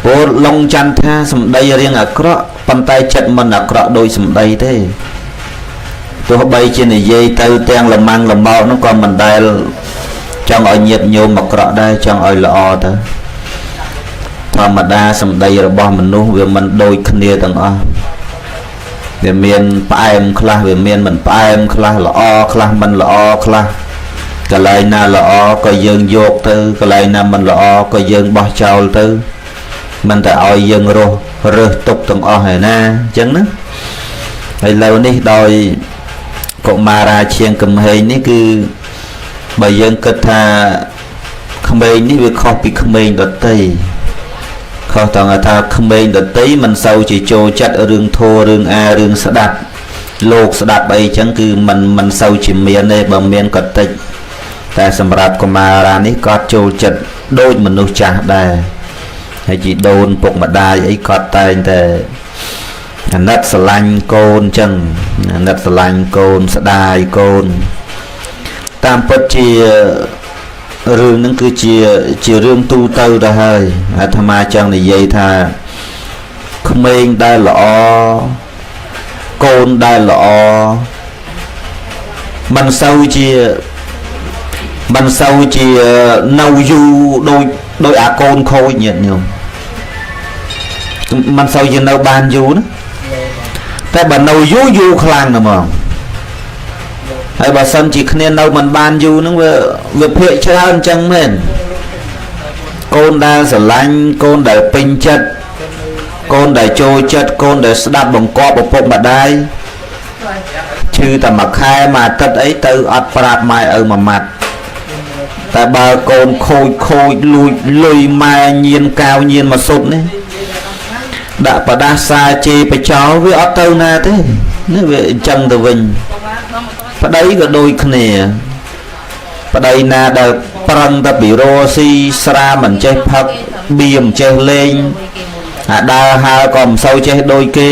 ព្រោះឡុងច័ន្ទថាសម្ដីរៀងអាក្រក់ប៉ុន្តែចិត្តមិនអាក្រក់ដូចសម្ដីទេទោះបីជានិយាយទៅទាំងលម៉ាំងលម៉ោនោះក៏មិនដែលចង់ឲ្យញាតិញោមអាក្រក់ដែរចង់ឲ្យល្អទៅធម្មតាសម្ដីរបស់មនុស្សវាមិនដូចគ្នាទាំងអស់វាមានផ្អែមខ្លះវាមានមិនផ្អែមខ្លះល្អខ្លះមិនល្អខ្លះកន្លែងណាល្អក៏យើងយកទៅកន្លែងណាមិនល្អក៏យើងបោះចោលទៅមិនតែឲ្យយើងរើសទុកទាំងអស់ហើយណាអញ្ចឹងណាហើយឥឡូវនេះដោយកុមារាជាងកំហែងនេះគឺបើយើងគិតថាក្មេងនេះវាខុសពីក្មេងដទៃខុសតើថាក្មេងដទៃមិនសូវជាចូលចិត្តរឿងធម៌រឿងរឿងស្ដាប់លោកស្ដាប់អីចឹងគឺមិនសូវជាមានទេបើមានក៏តិចតែសម្រាប់កុមារានេះគាត់ចូលចិត្តដូចមនុស្សចាស់ដែរហើយជីដូនពុកម្ដាយអីគាត់តែងតែអាណិតស្រឡាញ់កូនចឹងអាណិតស្រឡាញ់កូនស្ដាយកូនតាមពិតជារឿងហ្នឹងគឺជារឿងទូទៅទៅហើយអាត្មាចង់និយាយថាក្មេងដែលល្អកូនដែលល្អមិនសូវជានៅយូរដូចអាកូនខូចញាតិញោម มันsaoជានៅបានយូរណាតែបើនៅយូរខ្លាំងណាស់ហ្មងហើយបើសិនជាគ្នានៅមិនបានយូរហ្នឹងវាភាកច្រើនអញ្ចឹងមែនកូនដែលស្រឡាញ់កូនដែលពេញចិត្តកូនដែលចូលចិត្តកូនដែលស្ដាប់បង្គាប់ឪពុកម្ដាយឈឺតែមួយខែមួយអាទិត្យអីទៅអត់ប្រាប់ម៉ែឪមួយម៉ាត់តែបើកូនខូចលួចលុយម៉ែញៀនកាវញៀនមកសុទ្ធនេះដាក់ប្រដាសាជេរបចោវាអត់ទៅណាទេនេះវាអញ្ចឹងទៅវិញប្តីក៏ដូចគ្នាប្តីណាដែលប្រឹងតែពីរោស៊ីស្រាមិនចេះផឹកបៀមិនចេះលេងអាដើរហើរក៏មិនសូវចេះដូចគេ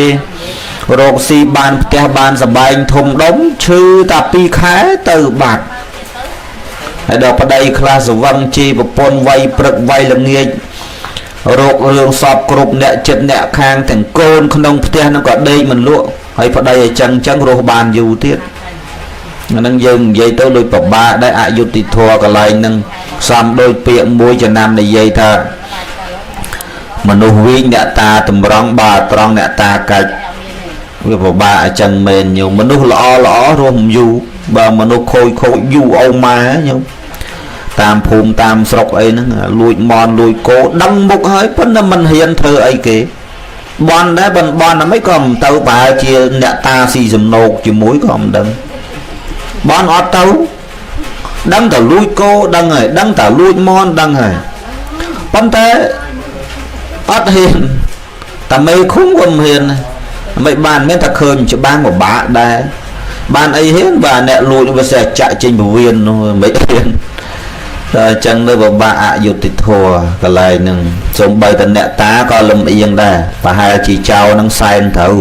រោគស៊ីបានផ្ទះបានសបែងធំដុំឈឺតែ2ខែទៅបាត់ហើយដល់ប្តីខ្លះសវឹងជេរប្រពន្ធវាយព្រឹកវាយល្ងាចរោគរឿងសពគ្រប់អ្នកចិត្តអ្នកខាងទាំងកូនក្នុងផ្ទះហ្នឹងក៏ដេកមិនលក់ហើយប្តីឲ្យចឹងរស់បានយូរទៀតហ្នឹងយើងនិយាយទៅដូចប្របាដែរអយុត្តិធម៌កន្លែងហ្នឹងសំដូចពាក្យមួយចំណាំនិយាយថាមនុស្សវិញអ្នកតាតម្រង់បើត្រង់អ្នកតាកាច់វាពិបាកអញ្ចឹងមែនញោមមនុស្សល្អរស់មិនយូរបើមនុស្សខូចយូរអូម៉ាញោមតាមភូមិតាមស្រុកអីហ្នឹងលួចមន់លួចគោដឹងមុខហើយប៉ុន្តែមិនហ៊ានធ្វើអីគេបន់ដែរបន់តែមិនក៏មិនទៅប្រហែលជាអ្នកតាស៊ីសំណោកជាមួយក៏មិនដឹងបន់អត់ទៅដឹងតែលួចគោដឹងហើយដឹងតែលួចមន់ដឹងហើយប៉ុន្តែអត់ហ៊ានតែមេឃុំក៏មិនហ៊ានមិនបានមានតែឃើញច្បាស់មកបាក់ដែរបានអីហ៊ានបាទអ្នកលួចវាសេះចាក់ចេញពវៀននោះមិនហ៊ានតែអញ្ចឹងទៅពិបាកអយុត្តិធម៌កន្លែងហ្នឹងសូម្បីតែអ្នកតាក៏លំអៀងដែរប្រហែលជាចៅនឹងសែនត្រូវ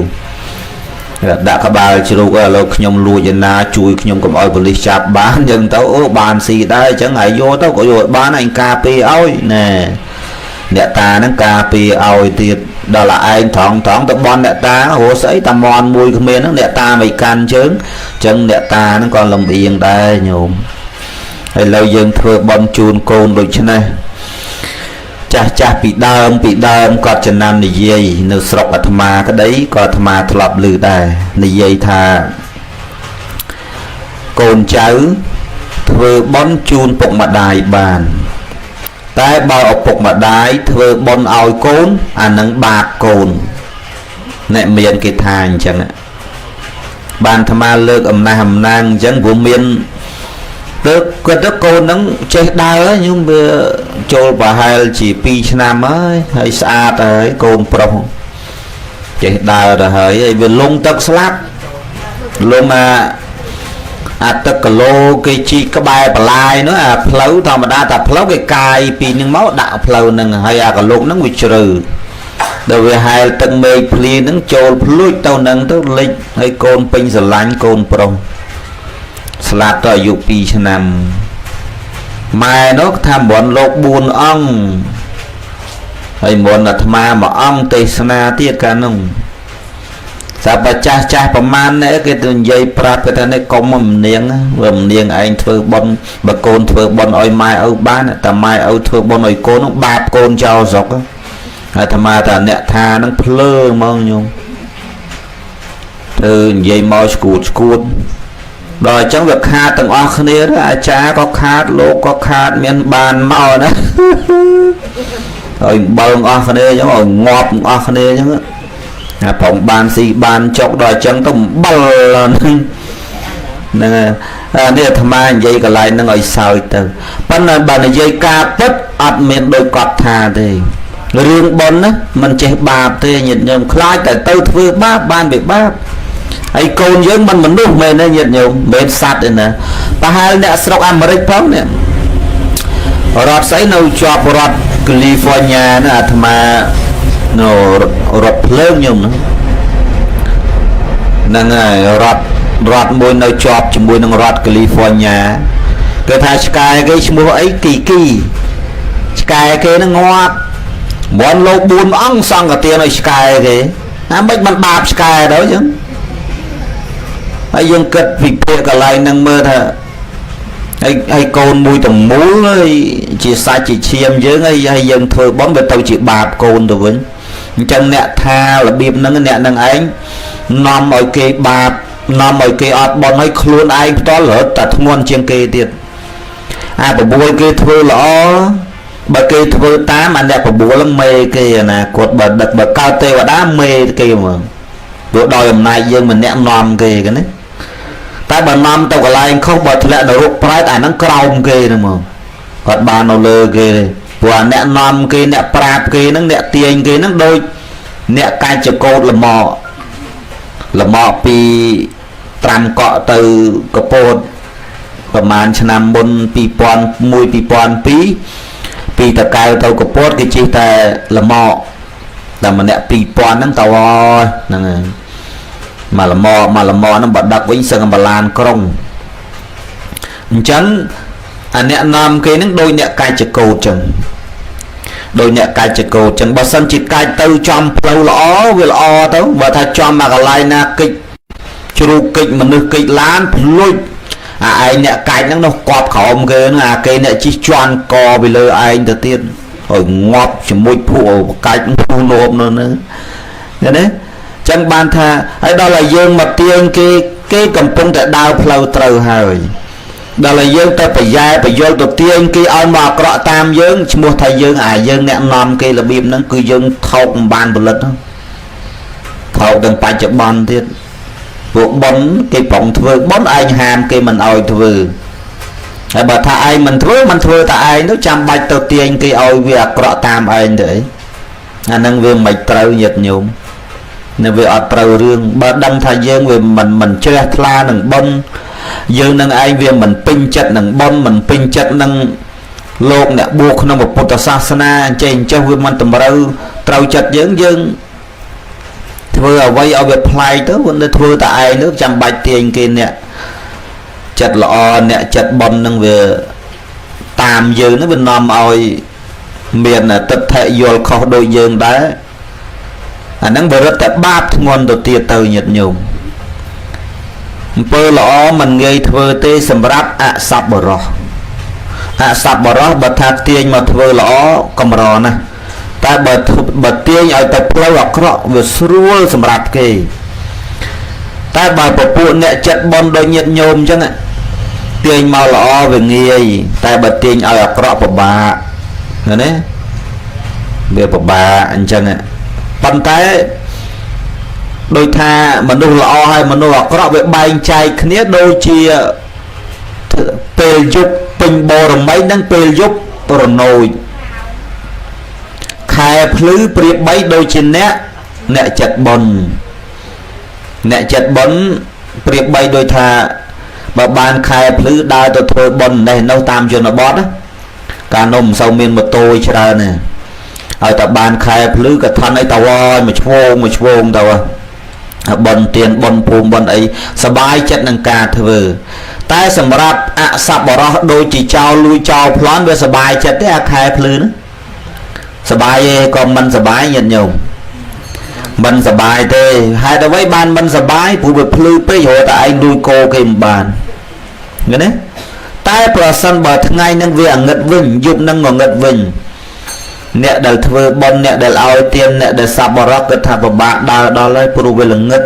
ដាក់ក្បាលជ្រូកឥឡូវខ្ញុំលួចឯណាជួយខ្ញុំកុំឲ្យប៉ូលីសចាប់បានអញ្ចឹងទៅអូបានស៊ីដែរអញ្ចឹងឲ្យយកទៅក៏យកបានឯងការពារឲ្យណែអ្នកតាហ្នឹងការពារឲ្យទៀតដល់ឯងត្រង់ទៅបន់អ្នកតារស់ស្អីតាមន់មួយគ្មានហ្នឹងអ្នកតាមិនកាន់ជើងអញ្ចឹងអ្នកតាហ្នឹងក៏លំអៀងដែរញោមហើយឥឡូវយើងធ្វើបន់ជូនកូនដូចនេះចាស់ពីដើមគាត់ចំណាំនិយាយនៅស្រុកអាត្មាក្តីក៏អាត្មាធ្លាប់ឮដែរនិយាយថាកូនចៅធ្វើបន់ជូនពុកម្ដាយបានតែបើឪពុកម្ដាយធ្វើបន់ឲ្យកូនអានឹងបាបកូនអ្នកមានគេថាអញ្ចឹងបានអាត្មាលើកអំណះអំណាងអញ្ចឹងព្រោះមានទៅគាត់ទៅកូនហ្នឹងចេះដើរខ្ញុំវាចូលប្រហែលជា2ឆ្នាំហើយស្អាតហើយកូនប្រុសចេះដើរទៅហើយវាលងទឹកស្លាប់លងអាទឹកគីឡូគេជីកក្បែរបលាយនោះអាផ្លូវធម្មតាតែផ្លូវគេកាយពីនឹងមកដាក់ផ្លូវហ្នឹងហើយអាកលុកហ្នឹងវាជ្រៅដល់វាហែលទឹកមេឃភ្លៀងហ្នឹងចូលភ្លួចទៅហ្នឹងទៅលិចហើយកូនពេញស្រឡាញ់កូនប្រុសស្លាប់ទៅអាយុ2ឆ្នាំម៉ែនោះថាមន់លោក4អង្គហើយមន់អាត្មាមួយអង្គទេសនាទៀតកាលនោះសាប់ចាស់ប្រមាណនេះគេទៅនិយាយប្រាប់គេថានេះកុំមនាងឯងធ្វើបន់បើកូនធ្វើបន់ឲ្យម៉ែឪបានតែម៉ែឪធ្វើបន់ឲ្យកូននោះបាបកូនចោលស្រុកហើយអាត្មាថាអ្នកថានឹងភ្លើហ្មងញោមទៅនិយាយមកស្គួតដល់អញ្ចឹងវាខាតទាំងអស់គ្នាអាចារ្យក៏ខាតលោកក៏ខាតមានបានមកណាហើយបើងអស់គ្នាអញ្ចឹងឲ្យងាប់អស់គ្នាអញ្ចឹងអាប្រងបានស៊ីបានចុកដល់អញ្ចឹងទៅអំបិលហ្នឹងនេះអាត្មានិយាយកន្លែងហ្នឹងឲ្យសើចទៅប៉ុន្តែបើនិយាយការពិតអត់មានដូចគាត់ថាទេរឿងបុណ្យណាមិនចេះបាបទេញាតិញោមខ្លាចតែទៅធ្វើបាបបានវាបាបហើយកូនយើងមិនមនុស្សមែនទេញាតិញោមមិនសត្វទេណាប្រហែលអ្នកស្រុកអាមេរិកផងនេះរដ្ឋស្អីនៅជាប់រដ្ឋកាលីហ្វ័រញ៉ាណាអាត្មានៅរដ្ឋភ្លើងញោមហ្នឹងហើយរដ្ឋមួយនៅជាប់ជាមួយនឹងរដ្ឋកាលីហ្វ័រញ៉ាគេថាឆ្កែគេឈ្មោះអីគីឆ្កែគេនឹងងាប់មន់លោក4អង្គសង្ឃទានឲ្យឆ្កែគេអាមិនបានបាបឆ្កែដល់អញ្ចឹងហើយយើងគិតវិភាគកន្លែងហ្នឹងមើលថាហើយកូនមួយតមូលហើយជាសាច់ជាឈាមយើងហើយយើងធ្វើបន់វាទៅជាបាបកូនទៅវិញ chẳng nẹ tha là bìm nâng nẹ nâng anh nằm ở cái bạp nằm ở cái ọt bọn ấy luôn anh đó là tật nguồn trên kê tiệt bà bùi cái thơ lõ bà kê thơ tám anh đẹp bà bùi lắm mê kê nè cột bà đật bà cao tê và đá mê kê mà bữa đòi hôm nay dương mình nẹ nòm kê cái đấy tại bà nòm tao có lại anh không bà thì lại đồ rục pride ảnh nó còng kê nữa mà còn bà nó lơ kê và nẹ nòm kê nẹ prap kê nó nẹ tiền kê nó đôi nẹ cai cho cột là mò pi tram cọ từ cà pônประมาณឆ្នាំមុន2001 2002ពីតកៅទៅកពតគេជិះតែលម៉កតែម្នាក់2000ហ្នឹងទៅហ្នឹងមកលម៉កហ្នឹងបដឹកវិញសឹងបលានក្រុងអញ្ចឹងអាអ្នកនាំគេហ្នឹងដូចអ្នកកាច់ចកោតចឹងដោយអ្នកកាច់ចកោតចឹងបើសិនជាកាច់ទៅចំផ្លូវល្អវាល្អទៅបើថាចំមកកន្លែងណាកិច្ចជ្រូកកិច្ចមនុស្សកិច្ចឡានភ្លុចai nè cạnh nó quạt khổng cái nó cây nè chỉ choan co vì lời ai đầu tiên rồi ngọt chỉ môi phụ cạnh phụ nộp nữa đấy chẳng ban tha ấy đó là dương mà tiên cái cầm pung tại đau phâu trâu hơi đó là dương ta phải dai phải vô đầu tiên cái ông mà cọ tam dương mua thầy dương ai dương nè nom kia là bìm nó cứ dương thâu bàn một lần thâu đừng phải chụp bànទៀតពួកបនគេប្រងធ្វើបនឯងហាមគេមិនអោយធ្វើហើយបើថាឯងមិនធ្វើតែឯងនោះចាំបាច់ទៅទាញគេឲ្យវាអាក្រក់តាមឯងទៅអីអានឹងវាមិនត្រូវញាតិញោមនៅវាអត់ត្រូវរឿងបើដឹងថាយើងវាមិនជ្រះថ្លានឹងបនយើងនឹងឯងវាមិនពេញចិត្តនឹងបនមិនពេញចិត្តនឹងលោកអ្នកបួសក្នុងពុទ្ធសាសនាអញ្ចឹងវាមិនតម្រូវត្រូវចិត្តយើងធ្វើអ្វីឲ្យវាផ្លាយទៅវាធ្វើតែឯងនោះចាំបាច់ទាញគេអ្នកចិត្តល្អអ្នកចិត្តបន់នឹងវាតាមយើងនោះវានាំឲ្យមានទិដ្ឋិយល់ខុសដូចយើងដែរអាហ្នឹងវារត់តែបាបធ្ងន់ទៅទៀតទៅញាតិញោមអំពើល្អមិនងាយធ្វើទេសម្រាប់អសប្បុរសបើថាទាញមកធ្វើល្អកម្រណាស់តែបើទាញឲ្យទៅផ្លូវអាក្រក់វាស្រួលសម្រាប់គេតែបើពពួកអ្នកចិត្តបនដូចញាតិញោមអញ្ចឹងទាញមកល្អវាងាយតែបើទាញឲ្យអាក្រក់ពិបាកណាវាពិបាកអញ្ចឹងប៉ុន្តែដូចថាមនុស្សល្អហើយមនុស្សអាក្រក់វាបែងចែកគ្នាដូចជាពេលយប់ពេញបរមីនិងពេលយប់រណូចខែភ្លឺប្រៀបបីដូចជាអ្នកចិត្តបនប្រៀបបីដូចថាបើបានខែភ្លឺដើរទៅធ្វើបននេះនៅតាមជនបទកាលនោះមិនសូវមានម៉ូតូច្រើនទេឲ្យតែបានខែភ្លឺក៏ថន់ឲ្យតវមួយឈ្វងទៅបនទៀនបនភូមិបនអីសបាយចិត្តនឹងការធ្វើតែសម្រាប់អសប្បុរសដូចជាចោលលួយចោលប្លន់វាសបាយចិត្តទេអាខែភ្លឺហ្នឹងសបាយទេក៏មិនសបាយញាតិញោមមិនសបាយទេហើយដល់វិញបានមិនសបាយព្រោះវាភ្លឺពេករហូតតែឯងលួយកោគេមិនបានឃើញទេតែប្រសិនបើថ្ងៃហ្នឹងវាអាងឹតវិញយប់ហ្នឹងងងឹតវិញអ្នកដែលធ្វើបន់អ្នកដែលឲ្យទានអ្នកដែលសប្បុរសគិតថាពិបាកដើរដល់ហើយព្រោះវាល្ងឹត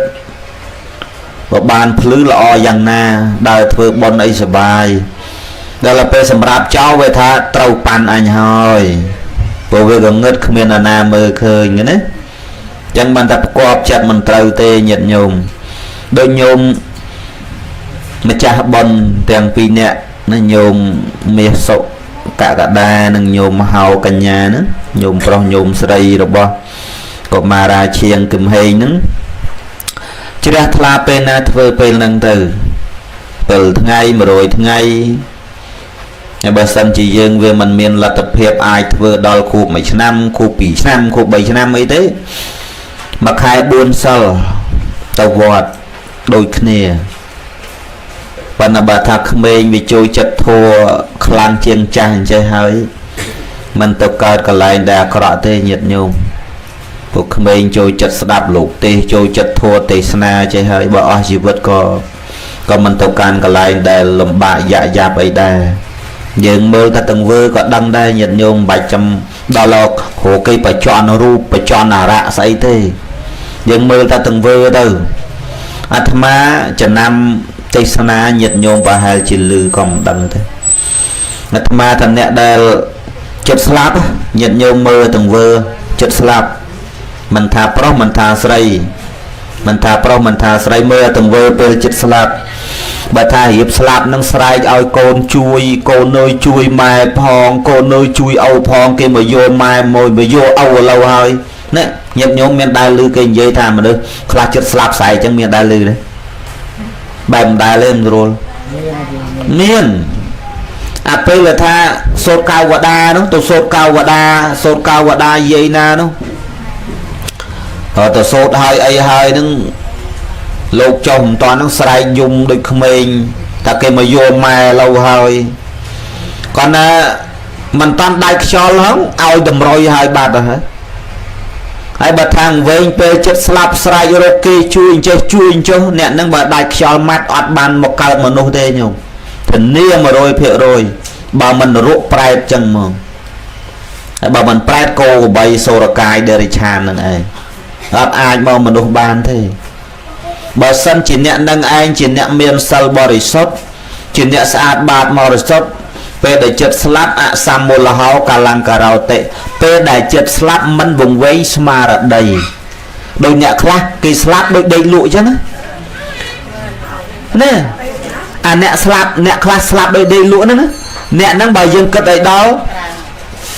បើបានភ្លឺល្អយ៉ាងណាដើរធ្វើបន់អីសបាយដល់ពេលសម្រាប់ចោលវាថាត្រូវប៉ាន់អញហើយព្រោះវាក៏ងឹតគ្មានអាណាមើលឃើញណាចឹងបានតែប្រកបចិត្តមិនត្រូវទេញាតិញោមដូចញោមម្ចាស់បុណ្យទាំងពីរនាក់ណាញោមមាសសុកកដានិងញោមហៅកញ្ញាហ្នឹងញោមប្រុសញោមស្រីរបស់កុមារាឈៀងគឹមហេងហ្នឹងជ្រះថ្លាពេលណាធ្វើពេលហ្នឹងទៅ7ថ្ងៃ100ថ្ងៃហើយបើសិនជាយើងវាមិនមានលទ្ធភាពអាចធ្វើដល់ខួប1ឆ្នាំខួប2ឆ្នាំខួប3ឆ្នាំអីទេមួយខែ4សិលទៅវត្តដូចគ្នាប៉ុន្តែបើថាក្មេងវាចូលចិត្តធัวខ្លាំងជាងចាស់អញ្ចឹងហើយមិនទៅកើតកន្លែងដែលអាក្រក់ទេញាតិញោមពួកក្មេងចូលចិត្តស្ដាប់លោកទេសចូលចិត្តធัวទេសនាអញ្ចឹងហើយបើអស់ជីវិតក៏មិនទៅកាន់កន្លែងដែលលំបាកយ៉ាប់អីដែរ យើងមើលតែទាំងវើក៏ដឹងដែរញាតិញោមបាច់ចាំដល់លោកគ្រូគេបច្ចន់រូបបច្ចន់អារៈស្អីទេយើងមើលតែទាំងវើទៅអាត្មាចំណាំទេសនាញាតិញោមប្រហែលជាលឺក៏មិនដឹងទេអាត្មាថាអ្នកដែលចិត្តស្លាប់ញាតិញោមមើលទាំងវើចិត្តស្លាប់មិនថាប្រុសមិនថាស្រីមិនថាប្រុសមិនថាស្រីមើលទាំងវើពេលចិត្តស្លាប់បើថារៀបស្លាប់នឹងស្រែកឲ្យកូនជួយកូននៅជួយម៉ែផងកូននៅជួយឪផងគេមកយកម៉ែមួយមកយកឪឥឡូវហើយនេះញាតិញោមមានដែលឮគេនិយាយថាមនុស្សខ្លះចិត្តស្លាប់ស្អែកចឹងមានដែលឮទេបែបមិនដែលទេមិនស្រួលមានអាពេលថាសូត្រកាវតានោះទៅសូត្រកាវតាយាយណានោះទៅសូត្រហើយអីហើយនឹងលោកចុះមិនតាន់នឹងស្រែកយំដូចក្មេងតែគេមកយកម៉ែឡូវហើយគាត់ណាមិនតាន់ដាច់ខ្យល់ហ្នឹងឲ្យតម្រុយហើយបាត់ហើយបើថាងវែងពេលចិត្តស្លាប់ស្រែករកគេជួយអញ្ចេះជួយអញ្ចោះអ្នកនឹងបើដាច់ខ្យល់ម៉ាត់អត់បានមកកើតមនុស្សទេញោមធានា 100% បើមិនរក់ប្រែតចឹងហ្មងហើយបើមិនប្រែតគោកបីសូរកាយដេរិឆាននឹងឯងអត់អាចមកមនុស្សបានទេបើសិនជាអ្នកនឹងឯងជាអ្នកមានសិលបរិសុទ្ធជាអ្នកស្អាតបាតបរិសុទ្ធពេលដែលចិត្តស្លាប់អសមូលហោកាលង្ការោតិពេលដែលចិត្តស្លាប់មិនវង្វេងស្មារតីដោយអ្នកខ្លះគេស្លាប់ដូចដេកលក់អញ្ចឹងណាអាអ្នកស្លាប់អ្នកខ្លះស្លាប់ដោយដេកលក់ហ្នឹងអ្នកហ្នឹងបើយើងគិតឲ្យដល់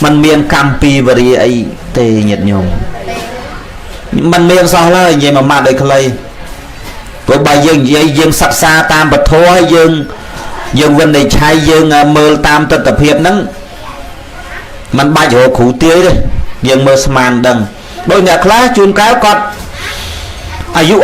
มันមានកម្មពីវរីអីទេញាតិញោមมันមានសោះឡើយនិយាយមួយម៉ាត់ដូចខ្លីព្រោះបើយើងនិយាយយើងសិក្សាតាមពធហើយយើងវិនិច្ឆ័យយើងមើលតាមទស្សនភាពហ្នឹងมันបាច់រកគ្រូទាយទេយើងមើលស្មានដឹងដោយអ្នកខ្លះជួនកាលគាត់អាយុ